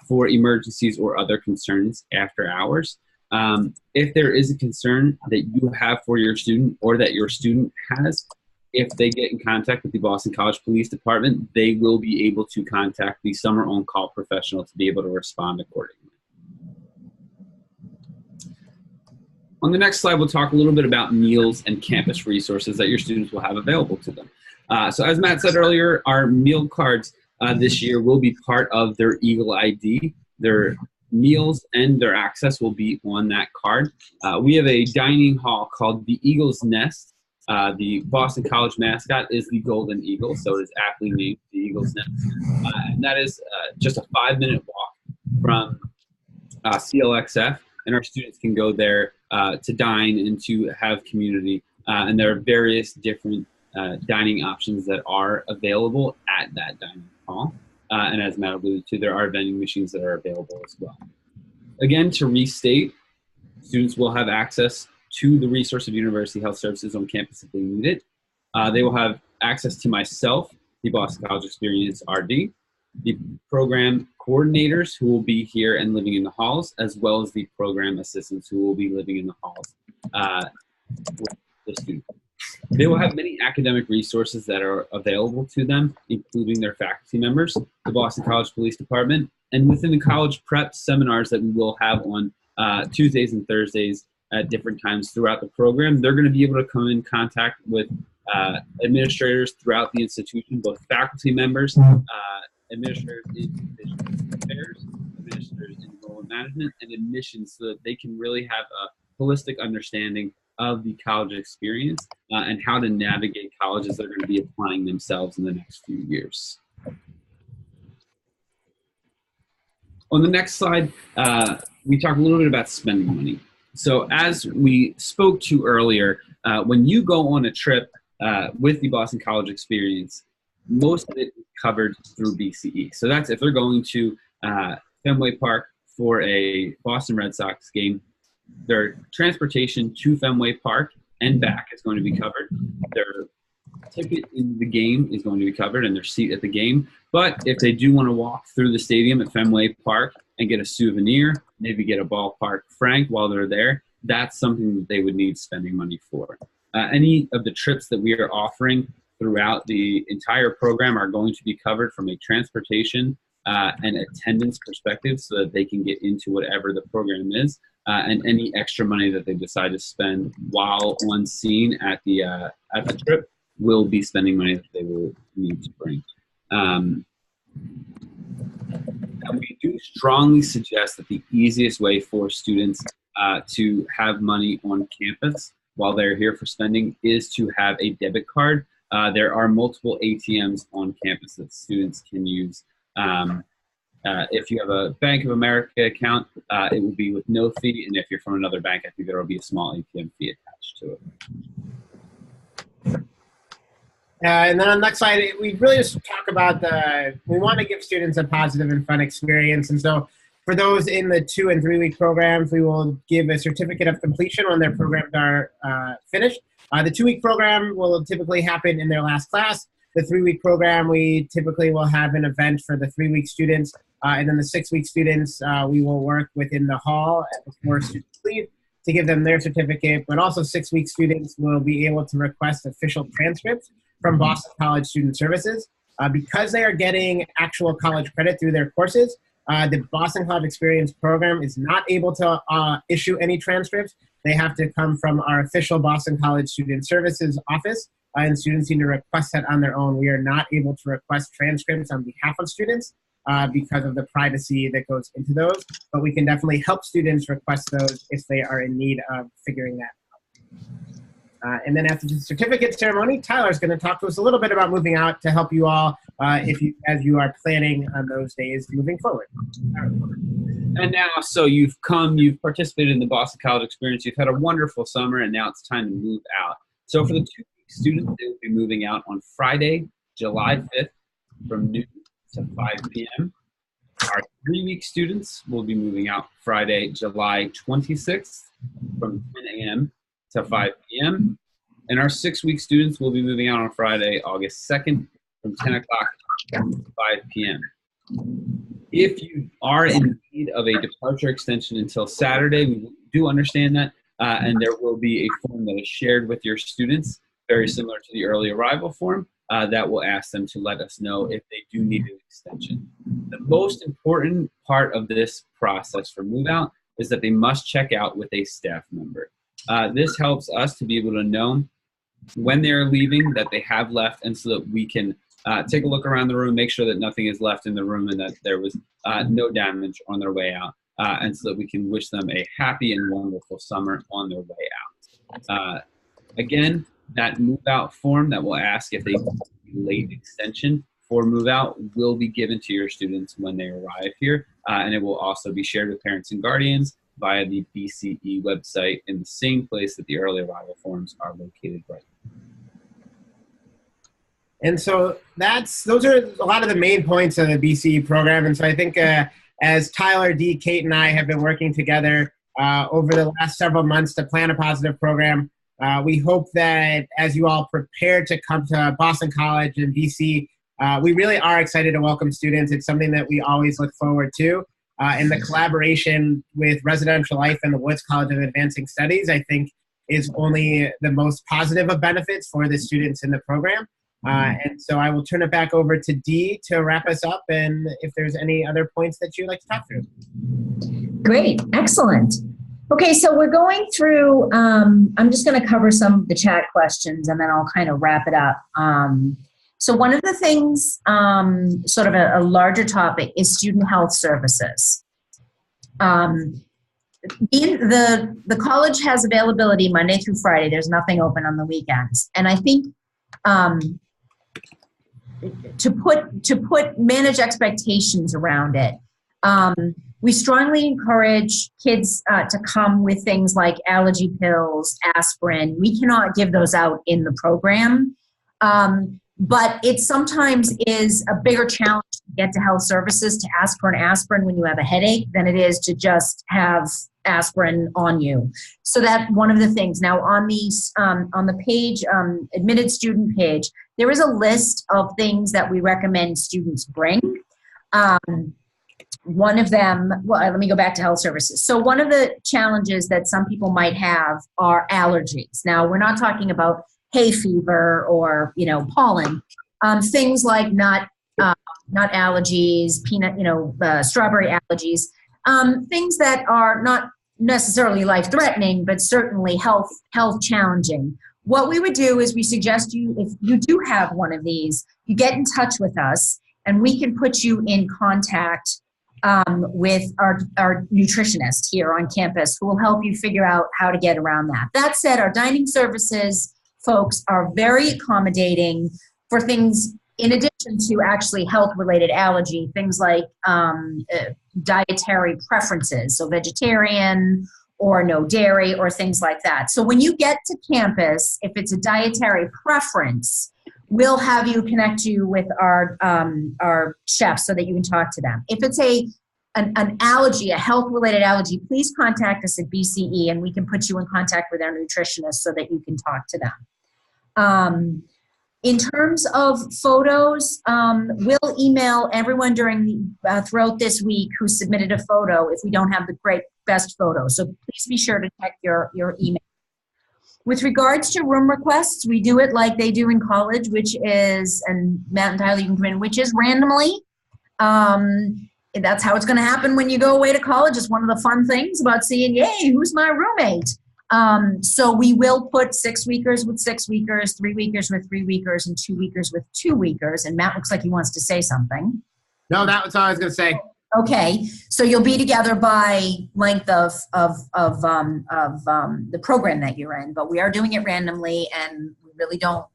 for emergencies or other concerns after hours. If there is a concern that you have for your student or that your student has, if they get in contact with the Boston College Police Department, they will be able to contact the summer on-call professional to be able to respond accordingly. On the next slide, we'll talk a little bit about meals and campus resources that your students will have available to them. So as Matt said earlier, our meal cards this year will be part of their Eagle ID. Their meals and their access will be on that card. We have a dining hall called the Eagle's Nest. The Boston College mascot is the Golden Eagle, so it is aptly named the Eagle's Nest. And that is just a 5-minute walk from CLXF, and our students can go there to dine and to have community. And there are various different dining options that are available at that dining hall. And as Matt alluded to, there are vending machines that are available as well. Again, to restate, students will have access to the resource of University Health Services on campus if they need it. They will have access to myself, the Boston College Experience RD, the program coordinators who will be here and living in the halls, as well as the program assistants who will be living in the halls with the students. They will have many academic resources that are available to them, including their faculty members, the Boston College Police Department, and within the college prep seminars that we will have on Tuesdays and Thursdays at different times throughout the program. They're going to be able to come in contact with administrators throughout the institution, both faculty members, administrators in admissions affairs, administrators in enrollment management, and admissions, so that they can really have a holistic understanding of the college experience and how to navigate colleges that are going to be applying themselves in the next few years. On the next slide, we talk a little bit about spending money. So as we spoke to earlier, when you go on a trip with the Boston College Experience, most of it is covered through BCE. So that's if they're going to Fenway Park for a Boston Red Sox game, their transportation to Fenway Park and back is going to be covered. Their ticket in the game is going to be covered, and their seat at the game. But if they do want to walk through the stadium at Fenway Park and get a souvenir, maybe get a ballpark frank while they're there, that's something that they would need spending money for. Any of the trips that we are offering throughout the entire program are going to be covered from a transportation and attendance perspective, so that they can get into whatever the program is, and any extra money that they decide to spend while on scene at the trip will be spending money that they will need to bring. And we do strongly suggest that the easiest way for students to have money on campus while they're here for spending is to have a debit card. There are multiple ATMs on campus that students can use. If you have a Bank of America account, it will be with no fee, and if you're from another bank, I think there will be a small ATM fee attached to it. And then on the next slide, we really just talk about we want to give students a positive and fun experience. And so for those in the 2- and 3-week programs, we will give a certificate of completion when their programs are finished. The 2-week program will typically happen in their last class. The 3-week program, we typically will have an event for the 3-week students. And then the 6-week students, we will work within the hall before students leave to give them their certificate. But also 6-week students will be able to request official transcripts from Boston College Student Services. Because they are getting actual college credit through their courses, the Boston College Experience program is not able to issue any transcripts. They have to come from our official Boston College Student Services office, and students need to request that on their own. We are not able to request transcripts on behalf of students because of the privacy that goes into those, but we can definitely help students request those if they are in need of figuring that out. And then after the certificate ceremony, Tyler's going to talk to us a little bit about moving out to help you all as you are planning on those days moving forward. And now, so you've participated in the Boston College Experience, you've had a wonderful summer, and now it's time to move out. So for the 2-week students, they will be moving out on Friday, July 5th from noon to 5 p.m. Our 3-week students will be moving out Friday, July 26th from 10 a.m. to 5 p.m. And our 6-week students will be moving out on Friday, August 2nd from 10 o'clock to 5 p.m. If you are in need of a departure extension until Saturday, we will be do understand that. And there will be a form that is shared with your students, very similar to the early arrival form, that will ask them to let us know if they do need an extension. The most important part of this process for move out is that they must check out with a staff member. This helps us to be able to know when they're leaving that they have left, and so that we can take a look around the room, make sure that nothing is left in the room and that there was no damage on their way out, and so that we can wish them a happy and wonderful summer on their way out. Again, that move out form that will ask if they need a late extension for move out will be given to your students when they arrive here, and it will also be shared with parents and guardians via the BCE website in the same place that the early arrival forms are located right now. And so those are a lot of the main points of the BCE program. And so I think as Tyler, Dee, Kate, and I have been working together over the last several months to plan a positive program, we hope that as you all prepare to come to Boston College and BC, we really are excited to welcome students. It's something that we always look forward to. And the collaboration with Residential Life and the Woods College of Advancing Studies, I think, is only the most positive of benefits for the students in the program. And so I will turn it back over to Dee to wrap us up, and if there's any other points that you'd like to talk through. Great, excellent. Okay, so we're going through, I'm just going to cover some of the chat questions and then I'll kind of wrap it up. So one of the things, sort of a larger topic, is student health services. The college has availability Monday through Friday. There's nothing open on the weekends. And I think to manage expectations around it, we strongly encourage kids to come with things like allergy pills, aspirin. We cannot give those out in the program. But it sometimes is a bigger challenge to get to health services to ask for an aspirin when you have a headache than it is to just have aspirin on you. So that's one of the things. Now on the page, admitted student page, there is a list of things that we recommend students bring. One of them, well, let me go back to health services. So one of the challenges that some people might have are allergies. Now we're not talking about hay fever or, pollen, things like nut allergies, peanut, strawberry allergies, things that are not necessarily life-threatening, but certainly health challenging. What we would do is we suggest you, if you do have one of these, you get in touch with us and we can put you in contact with our nutritionist here on campus who will help you figure out how to get around that. That said, our dining services folks are very accommodating for things in addition to actually health-related allergy, things like dietary preferences, so vegetarian or no dairy or things like that. So when you get to campus, if it's a dietary preference, we'll have you connect you with our chefs so that you can talk to them. If it's an allergy, a health-related allergy, please contact us at BCE and we can put you in contact with our nutritionist so that you can talk to them. In terms of photos, we'll email everyone throughout this week who submitted a photo if we don't have the best photo. So please be sure to check your email. With regards to room requests, we do it like they do in college, which is, and Matt and Tyler, you can come in, which is randomly. That's how it's going to happen when you go away to college. It's one of the fun things about seeing, yay, who's my roommate? So we will put 6 weekers with 6 weekers, 3 weekers with 3 weekers, and 2 weekers with 2 weekers. And Matt looks like he wants to say something. No, that was all I was going to say. Okay, so you'll be together by length of the program that you're in, but we are doing it randomly, and we really don't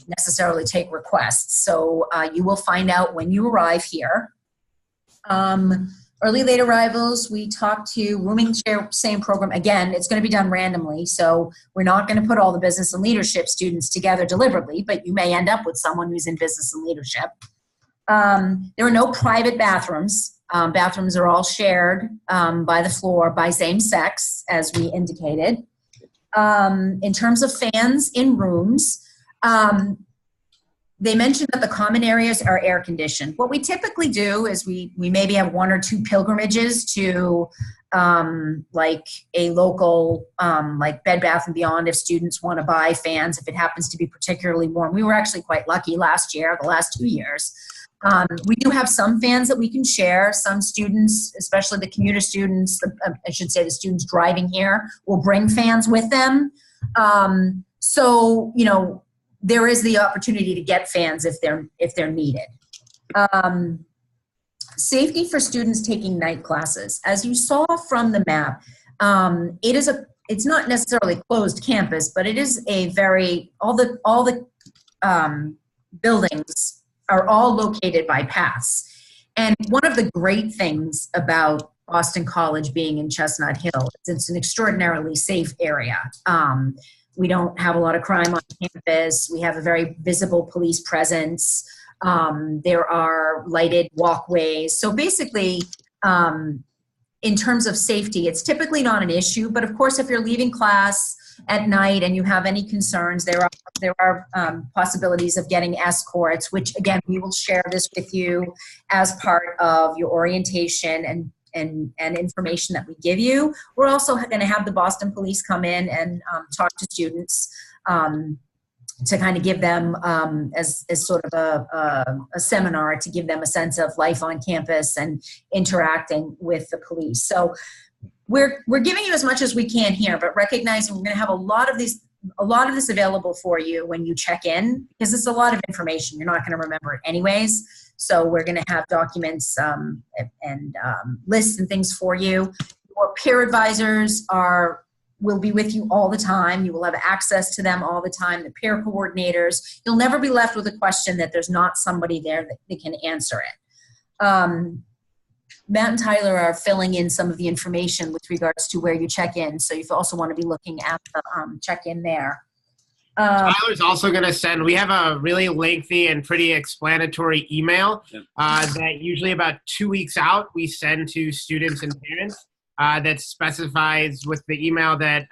necessarily take requests. So you will find out when you arrive here. Early late arrivals, we talk to rooming share, same program. Again, it's going to be done randomly, so we're not going to put all the business and leadership students together deliberately, but you may end up with someone who's in business and leadership. There are no private bathrooms. Bathrooms are all shared by the floor by same sex, as we indicated. In terms of fans in rooms, they mentioned that the common areas are air conditioned. What we typically do is we maybe have 1 or 2 pilgrimages to like a local, like Bed Bath & Beyond if students want to buy fans, if it happens to be particularly warm. We were actually quite lucky last year, the last 2 years. We do have some fans that we can share. Some students, especially the commuter students, I should say the students driving here, will bring fans with them. So, you know, there is the opportunity to get fans if they're needed. Safety for students taking night classes. As you saw from the map, it's not necessarily closed campus, but it is a very, all the buildings are all located by paths. And one of the great things about Boston College being in Chestnut Hill is it's an extraordinarily safe area. We don't have a lot of crime on campus. We have a very visible police presence. There are lighted walkways. So basically, in terms of safety, it's typically not an issue. But of course, if you're leaving class at night and you have any concerns, there are possibilities of getting escorts, which again, we will share this with you as part of your orientation and information that we give you. We're also going to have the Boston Police come in and talk to students to kind of give them as sort of a seminar to give them a sense of life on campus and interacting with the police. So we're giving you as much as we can here, but recognizing we're going to have a lot of this available for you when you check in, because it's a lot of information. You're not going to remember it anyways. So we're going to have documents and lists and things for you. Your peer advisors will be with you all the time. You will have access to them all the time, the peer coordinators. You'll never be left with a question that there's not somebody there that can answer it. Matt and Tyler are filling in some of the information with regards to where you check in. So you also want to be looking at the check-in there. Tyler's also going to send, we have a really lengthy and pretty explanatory email that usually about 2 weeks out we send to students and parents that specifies with the email that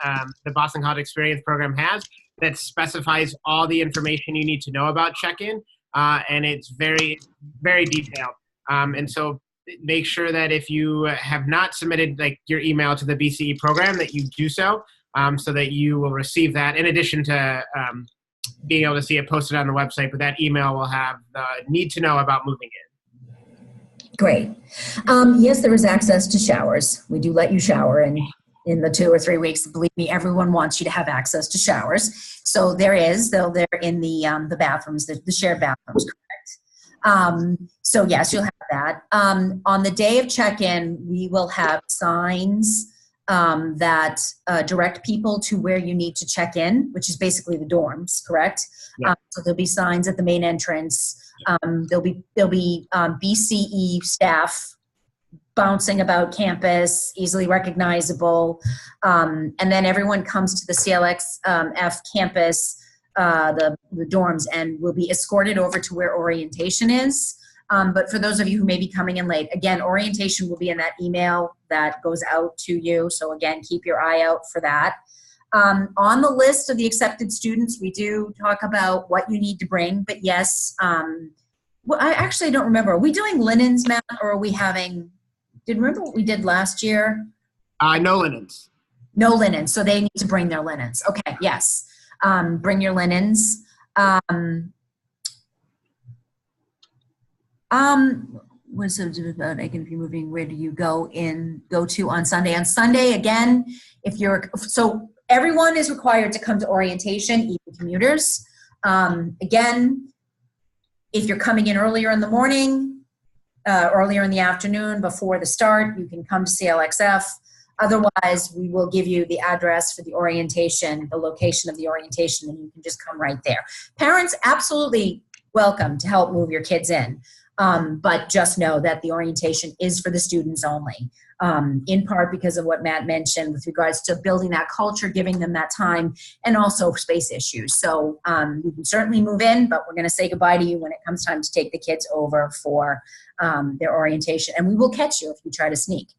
the Boston College Experience program has, that specifies all the information you need to know about check-in, and it's very, very detailed. And so make sure that if you have not submitted like your email to the BCE program, that you do so. So that you will receive that in addition to being able to see it posted on the website, but that email will have the need to know about moving in. Great. Yes, there is access to showers. We do let you shower in the 2 or 3 weeks. Believe me, everyone wants you to have access to showers. So there is, though they're in the bathrooms, the shared bathrooms, correct. So yes, you'll have that. On the day of check-in, we will have signs that direct people to where you need to check in, which is basically the dorms, correct? Yeah. So there'll be signs at the main entrance. There'll be BCE staff bouncing about campus, easily recognizable. And then everyone comes to the CLXF campus, the dorms, and will be escorted over to where orientation is. But for those of you who may be coming in late, again, orientation will be in that email that goes out to you. So again, keep your eye out for that. On the list of the accepted students, we do talk about what you need to bring. But yes, well, I actually don't remember. Are we doing linens, Matt, or are we having, remember what we did last year? No linens. No linens. So they need to bring their linens. Okay, yes. Bring your linens. What's it about? I can be moving. Where do you go to on Sunday? On Sunday, again, so everyone is required to come to orientation, even commuters. Again, if you're coming in earlier in the morning, earlier in the afternoon, before the start, you can come to CLXF. Otherwise, we will give you the address for the orientation, the location of the orientation, and you can just come right there. Parents, absolutely welcome to help move your kids in. But just know that the orientation is for the students only, in part because of what Matt mentioned with regards to building that culture, giving them that time, and also space issues. So you can certainly move in, but we're going to say goodbye to you when it comes time to take the kids over for their orientation. And we will catch you if you try to sneak.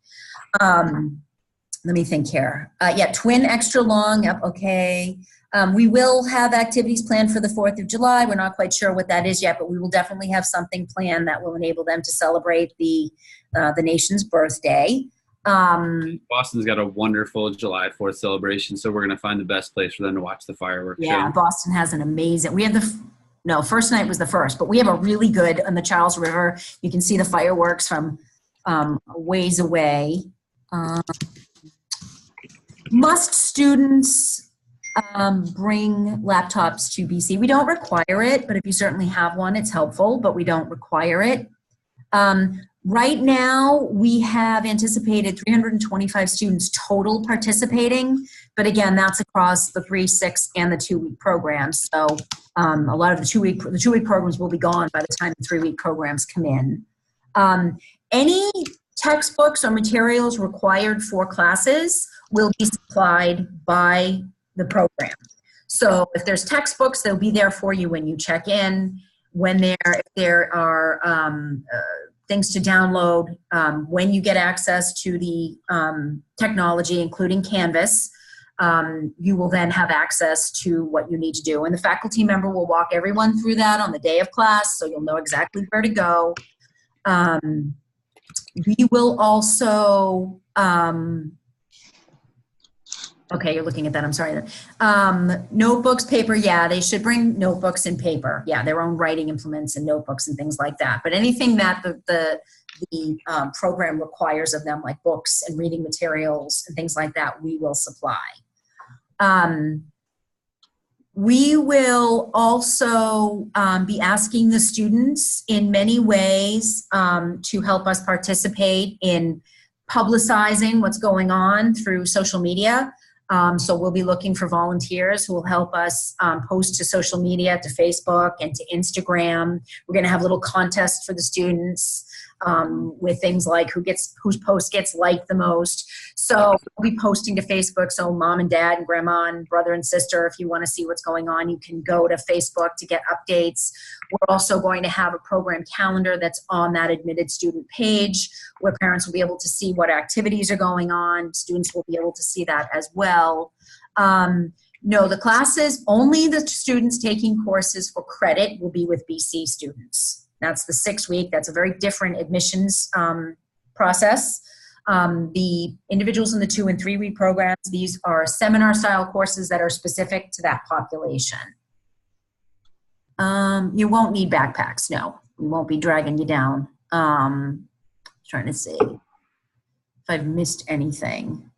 Let me think here. Yeah, twin extra long, yep, okay. We will have activities planned for the 4th of July. We're not quite sure what that is yet, but we will definitely have something planned that will enable them to celebrate the nation's birthday. Boston's got a wonderful July 4th celebration, so we're going to find the best place for them to watch the fireworks Yeah, show. Boston has an amazing, we have first night was the first, but we have a really good on the Charles River. You can see the fireworks from a ways away. Must students bring laptops to BC? We don't require it, but if you certainly have one, it's helpful, but we don't require it. Right now, we have anticipated 325 students total participating, but again, that's across the 3, 6, and the 2-week programs. So a lot of the two-week programs will be gone by the time the 3-week programs come in. Any textbooks or materials required for classes will be supplied by the program. So if there's textbooks, they'll be there for you when you check in. If there are things to download, when you get access to the technology, including Canvas, you will then have access to what you need to do. And the faculty member will walk everyone through that on the day of class, so you'll know exactly where to go. We will also, okay, you're looking at that, I'm sorry. Notebooks, paper, yeah, they should bring notebooks and paper. Yeah, their own writing implements and notebooks and things like that. But anything that the program requires of them, like books and reading materials and things like that, we will supply. We will also be asking the students in many ways to help us participate in publicizing what's going on through social media. So we'll be looking for volunteers who will help us post to social media, to Facebook and to Instagram. We're going to have little contests for the students with things like whose post gets liked the most. So we'll be posting to Facebook. So mom and dad and grandma and brother and sister, if you want to see what's going on, you can go to Facebook to get updates. We're also going to have a program calendar that's on that admitted student page where parents will be able to see what activities are going on. Students will be able to see that as well. No, the classes, only the students taking courses for credit will be with BC students. That's the 6-week. That's a very different admissions process. The individuals in the 2- and 3-week programs, these are seminar-style courses that are specific to that population. You won't need backpacks, no. We won't be dragging you down. Trying to see if I've missed anything.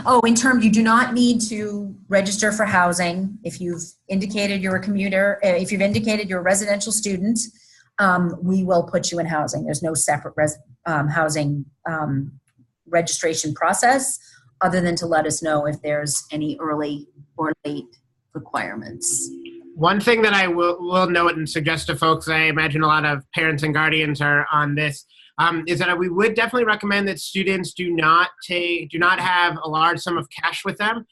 Oh, in terms, you do not need to register for housing. If you've indicated you're a commuter, if you've indicated you're a residential student, we will put you in housing. There's no separate housing registration process other than to let us know if there's any early or late requirements. One thing that I will note and suggest to folks, I imagine a lot of parents and guardians are on this, is that we would definitely recommend that students do not have a large sum of cash with them,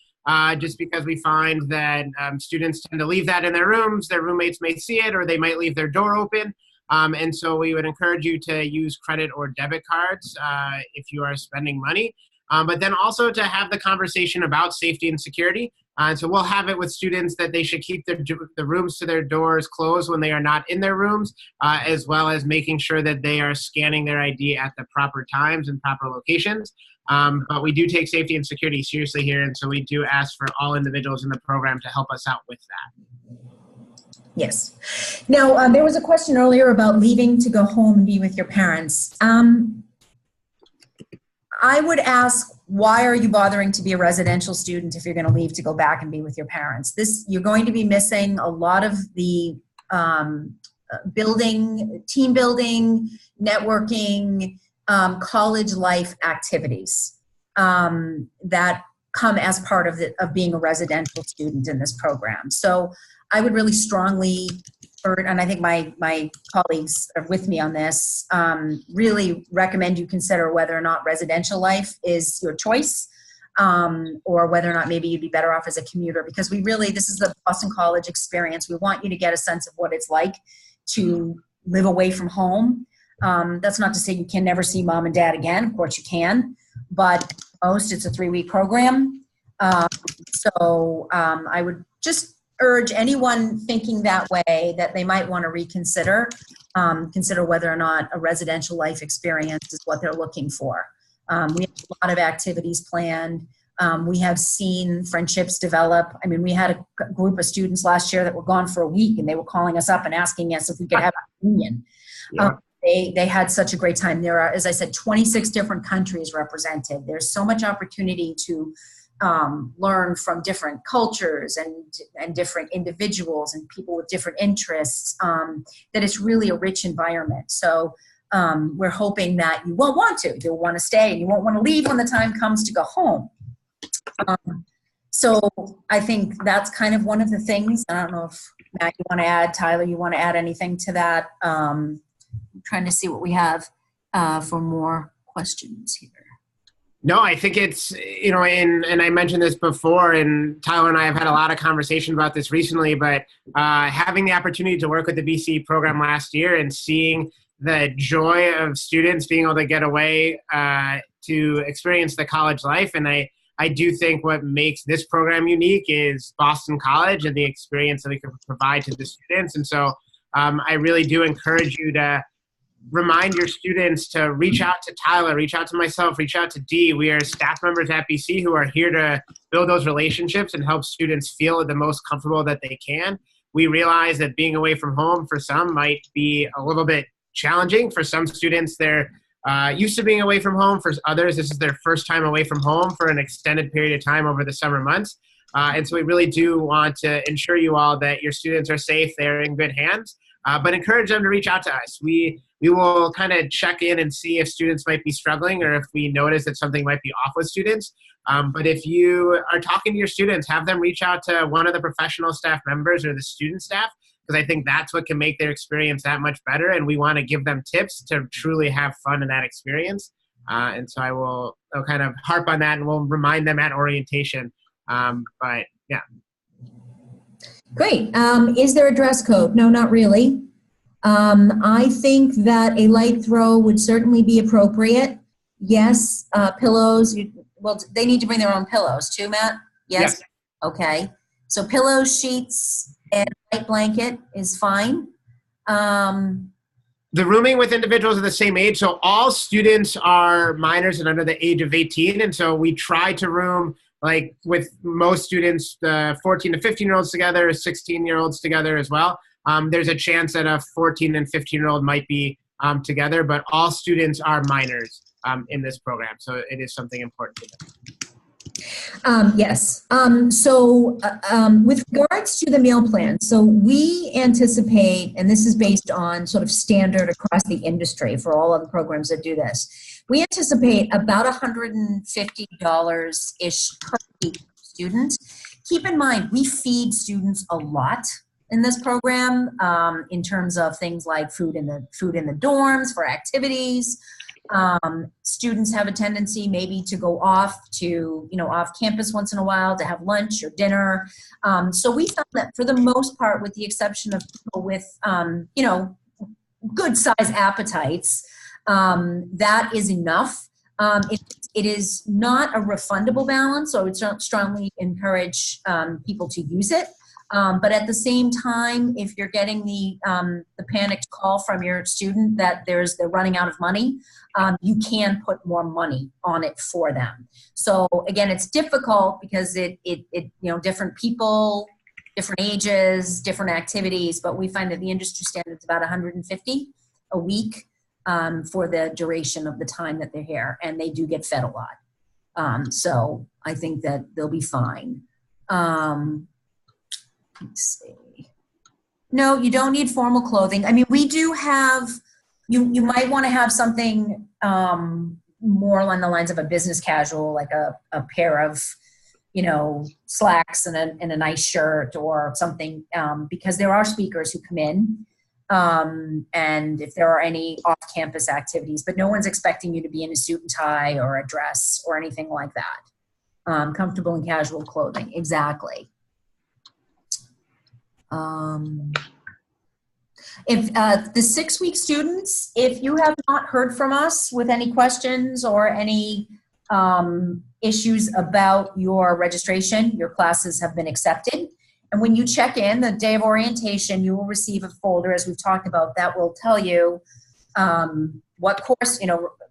just because we find that students tend to leave that in their rooms. Their roommates may see it, or they might leave their door open. And so we would encourage you to use credit or debit cards if you are spending money, but then also to have the conversation about safety and security. So we'll have it with students that they should keep the rooms to their doors closed when they are not in their rooms, as well as making sure that they are scanning their ID at the proper times and proper locations. But we do take safety and security seriously here, and so we do ask for all individuals in the program to help us out with that. Yes. Now, there was a question earlier about leaving to go home and be with your parents. I would ask, why are you bothering to be a residential student if you're going to leave to go back and be with your parents? You're going to be missing a lot of the team building, networking, college life activities that come as part of being a residential student in this program. So I would really strongly, and I think my colleagues are with me on this, really recommend you consider whether or not residential life is your choice, or whether or not maybe you'd be better off as a commuter, because this is the Boston College experience. We want you to get a sense of what it's like to live away from home. That's not to say you can never see mom and dad again. Of course you can, but most. It's a 3-week program. I would just urge anyone thinking that way that they might want to reconsider, consider whether or not a residential life experience is what they're looking for. We have a lot of activities planned. We have seen friendships develop. I mean, we had a group of students last year that were gone for a week, and they were calling us up and asking us if we could have a reunion. Yeah. They had such a great time. There are, as I said, 26 different countries represented. There's so much opportunity to learn from different cultures and different individuals and people with different interests, that it's really a rich environment. So we're hoping that you won't want to. You'll want to stay, and you won't want to leave when the time comes to go home. So I think that's kind of one of the things. I don't know if, Matt, you want to add, Tyler, you want to add anything to that? I'm trying to see what we have for more questions here. No, I think it's, you know, and I mentioned this before, and Tyler and I have had a lot of conversation about this recently, but having the opportunity to work with the BCE program last year and seeing the joy of students being able to get away to experience the college life. And I do think what makes this program unique is Boston College and the experience that we can provide to the students. And so I really do encourage you to remind your students to reach out to Tyler, reach out to myself, reach out to Dee. We are staff members at BC who are here to build those relationships and help students feel the most comfortable that they can. We realize that being away from home for some might be a little bit challenging. For some students, they're used to being away from home. For others, this is their first time away from home for an extended period of time over the summer months. And so we really do want to ensure you all that your students are safe, they're in good hands, but encourage them to reach out to us. We will kind of check in and see if students might be struggling or if we notice that something might be off with students. But if you are talking to your students, have them reach out to one of the professional staff members or the student staff, because I think that's what can make their experience that much better. And we want to give them tips to truly have fun in that experience. And so I'll kind of harp on that, and we'll remind them at orientation. But yeah. Great. Is there a dress code? No, not really. I think that a light throw would certainly be appropriate. Yes, pillows. Well, they need to bring their own pillows too, Matt? Yes? Okay. So pillows, sheets, and light blanket is fine. The rooming with individuals of the same age. So all students are minors and under the age of 18. And so we try to room, like with most students, 14 to 15-year-olds together, 16-year-olds together as well. There's a chance that a 14 and 15-year-old might be together, but all students are minors in this program. So it is something important to them. Yes. With regards to the meal plan, so we anticipate, and this is based on sort of standard across the industry for all of the programs that do this, we anticipate about $150-ish per week per student. Keep in mind, we feed students a lot in this program in terms of things like food in the dorms for activities. Students have a tendency maybe to go off campus once in a while to have lunch or dinner. So we found that for the most part, with the exception of people with, good size appetites, that is enough. It is not a refundable balance, so it's not strongly encourage people to use it. But at the same time, if you're getting the panicked call from your student that they're running out of money, you can put more money on it for them. So again, it's difficult because it different people, different ages, different activities, but we find that the industry standard is about $150 a week for the duration of the time that they're here, and they do get fed a lot. So I think that they'll be fine. Let's see. No, you don't need formal clothing. I mean, we do have, you might want to have something more along the lines of a business casual, like a pair of, slacks and a nice shirt or something, because there are speakers who come in, and if there are any off-campus activities, but no one's expecting you to be in a suit and tie or a dress or anything like that. Comfortable and casual clothing, exactly. If the 6-week students, if you have not heard from us with any questions or any issues about your registration. Your classes have been accepted. And when you check in the day of orientation, you will receive a folder, as we've talked about, that will tell you what course,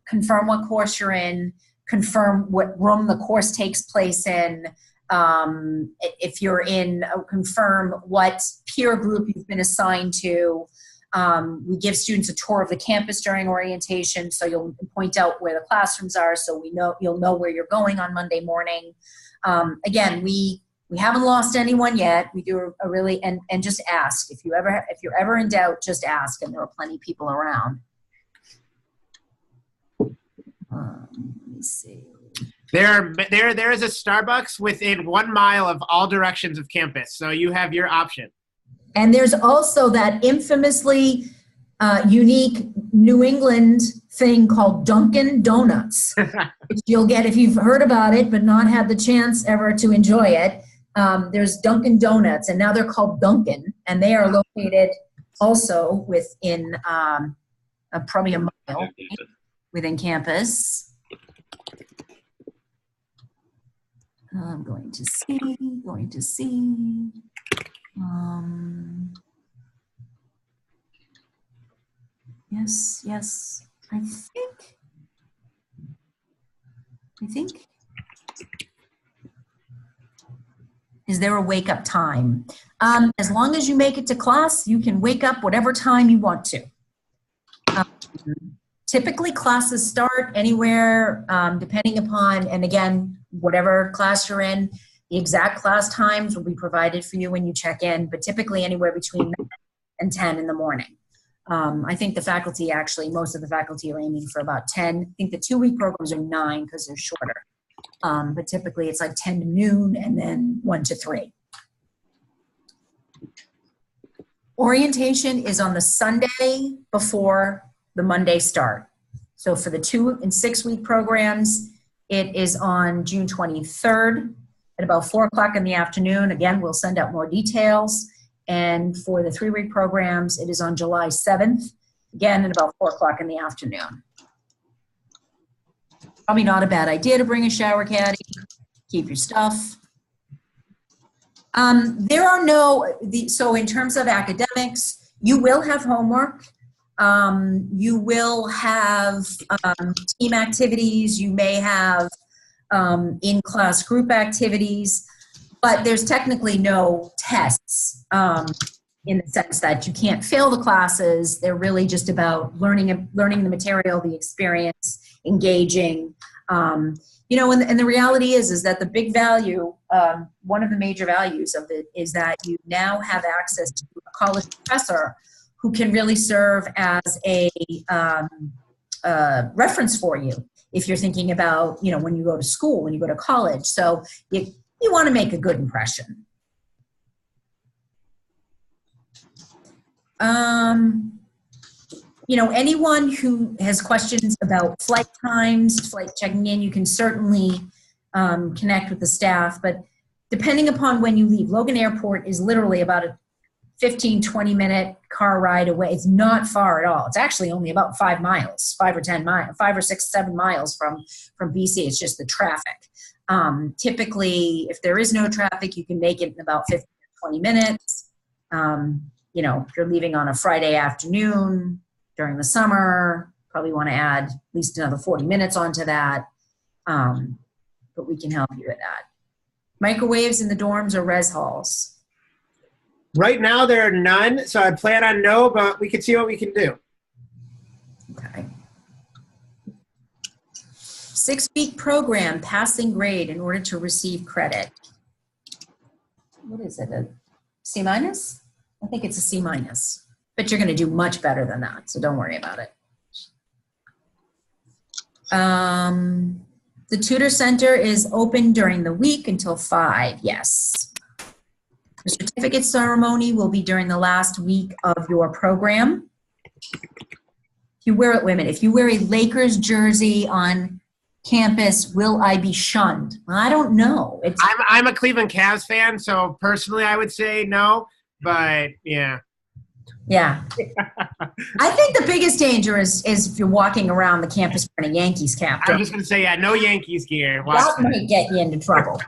confirm what course you're in, confirm what room the course takes place in. If you're in, confirm what peer group you've been assigned to. We give students a tour of the campus during orientation, so you'll point out where the classrooms are, so you'll know where you're going on Monday morning. Again, we haven't lost anyone yet. We do a really, and just ask. If you're ever in doubt, just ask, and there are plenty of people around. Let me see. There is a Starbucks within 1 mile of all directions of campus, so you have your option. And there's also that infamously unique New England thing called Dunkin' Donuts, which you'll get if you've heard about it but not had the chance ever to enjoy it. There's Dunkin' Donuts, and now they're called Dunkin', and they are located also within probably a mile within campus. I'm going to see. Yes. I think. Is there a wake up time? As long as you make it to class, you can wake up whatever time you want to. Typically, classes start anywhere, depending upon, and again, whatever class you're in, the exact class times will be provided for you when you check in, but typically anywhere between 9 and 10 in the morning. I think the faculty, actually, most of the faculty are aiming for about 10. I think the 2-week programs are 9 because they're shorter. But typically it's like 10 to noon and then 1 to 3. Orientation is on the Sunday before the Monday start. So for the 2- and 6-week programs, it is on June 23rd at about 4 o'clock in the afternoon. Again, we'll send out more details. And for the 3-week programs, it is on July 7th, again at about 4 o'clock in the afternoon. Probably not a bad idea to bring a shower caddy, keep your stuff. So in terms of academics, you will have homework. You will have team activities. You may have in-class group activities, but there's technically no tests in the sense that you can't fail the classes. They're really just about learning the material, the experience, engaging. And the reality is that the big value, one of the major values of it is that you now have access to a college professor who can really serve as a reference for you if you're thinking about, when you go to school, when you go to college. So you want to make a good impression. Anyone who has questions about flight times, flight checking in, you can certainly connect with the staff. But depending upon when you leave, Logan Airport is literally about a 15, 20-minute car ride away. It's not far at all. It's actually only about 5 miles, 5 or 10 miles, 5 or 6, 7 miles from BCE. It's just the traffic. Typically, if there is no traffic, you can make it in about 15 or 20 minutes. If you're leaving on a Friday afternoon during the summer, probably want to add at least another 40 minutes onto that. But we can help you with that. Microwaves in the dorms or res halls? Right now, there are none, so I plan on no, but we can see what we can do. Okay. 6-week program, passing grade in order to receive credit. What is it, a C minus? I think it's a C minus, but you're going to do much better than that, so don't worry about it. The tutor center is open during the week until 5, yes. The certificate ceremony will be during the last week of your program. If you wear a Lakers jersey on campus, will I be shunned? Well, I don't know. I'm a Cleveland Cavs fan, so personally I would say no, but yeah. Yeah. I think the biggest danger is if you're walking around the campus wearing a Yankees cap. I was just going to say, yeah, no Yankees gear. Watch That might get you into trouble.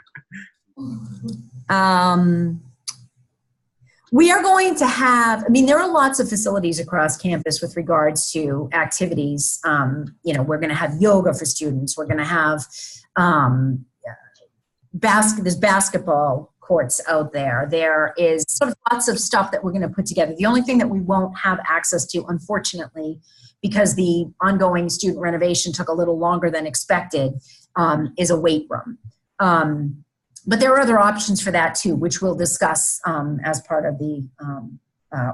We are going to have, I mean, there are lots of facilities across campus with regards to activities. You know, we're going to have yoga for students. We're going to have there's basketball courts out there. There is sort of lots of stuff that we're going to put together. The only thing that we won't have access to, unfortunately, because the ongoing student renovation took a little longer than expected, is a weight room. But there are other options for that too, which we'll discuss as part of the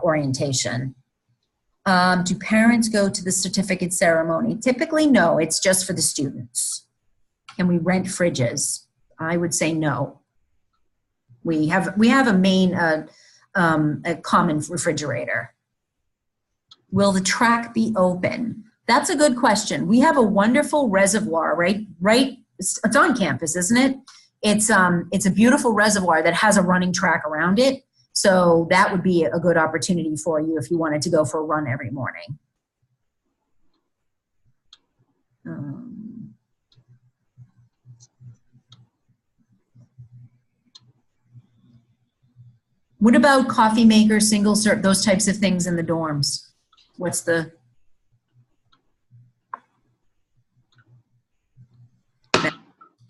orientation. Do parents go to the certificate ceremony? Typically, no. It's just for the students. Can we rent fridges? I would say no. We have a main, a common refrigerator. Will the track be open? That's a good question. We have a wonderful reservoir, right? It's on campus, isn't it? It's a beautiful reservoir that has a running track around it. So that would be a good opportunity for you if you wanted to go for a run every morning. What about coffee maker, single serve, those types of things in the dorms? What's the...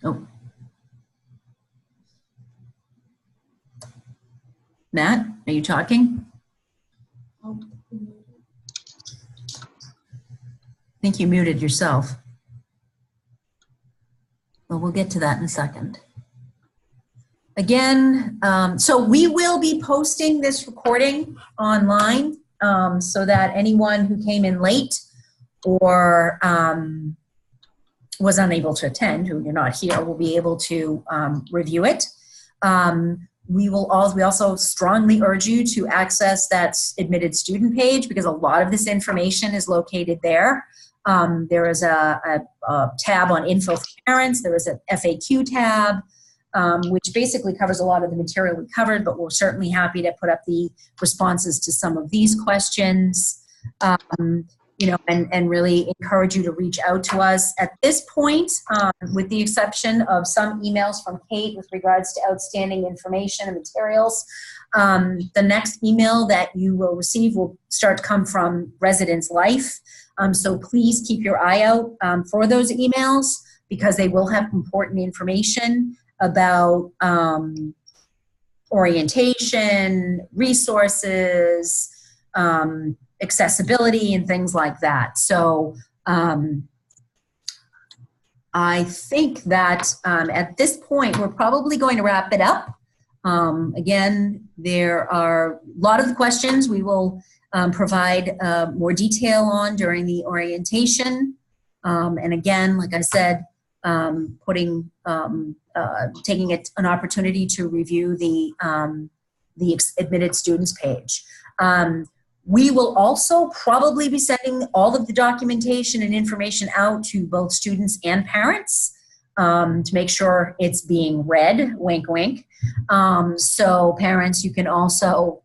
Oh. Matt, are you talking? I think you muted yourself. Well, we'll get to that in a second. Again, so we will be posting this recording online so that anyone who came in late or was unable to attend, who you're not here, will be able to review it. We also strongly urge you to access that admitted student page because a lot of this information is located there. There is a tab on info for parents. There is an FAQ tab, which basically covers a lot of the material we covered, but we're certainly happy to put up the responses to some of these questions. You know, and really encourage you to reach out to us. At this point, with the exception of some emails from Kate with regards to outstanding information and materials, the next email that you will receive will start to come from Residence Life. So please keep your eye out for those emails because they will have important information about orientation, resources, accessibility and things like that. So I think that at this point, we're probably going to wrap it up. Again, there are a lot of the questions we will provide more detail on during the orientation. And again, like I said, taking it an opportunity to review the admitted students page. We will also probably be sending all of the documentation and information out to both students and parents to make sure it's being read, wink, wink. So parents, you can also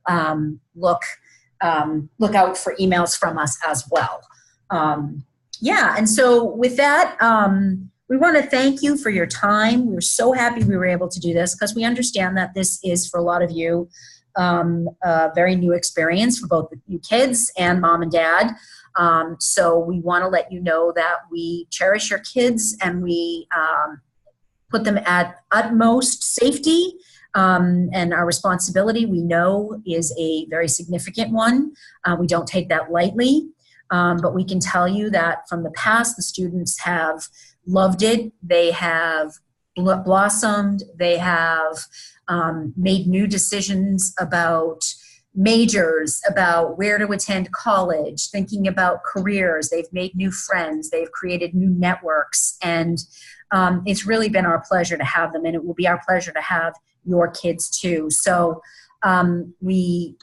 look out for emails from us as well. Yeah, and so with that, we want to thank you for your time. We're so happy we were able to do this because we understand that this is, for a lot of you, a very new experience for both you kids and mom and dad. So we want to let you know that we cherish your kids and we put them at utmost safety. And our responsibility, we know, is a very significant one. We don't take that lightly. But we can tell you that from the past, the students have loved it. They have blossomed. They have made new decisions about majors, about where to attend college, thinking about careers. They've made new friends. They've created new networks. And it's really been our pleasure to have them. And it will be our pleasure to have your kids too. So we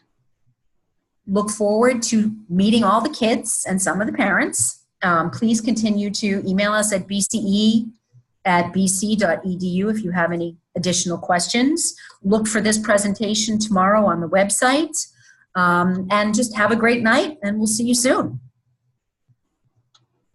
look forward to meeting all the kids and some of the parents. Please continue to email us at bce@bc.edu if you have any additional questions. Look for this presentation tomorrow on the website. And just have a great night, and we'll see you soon.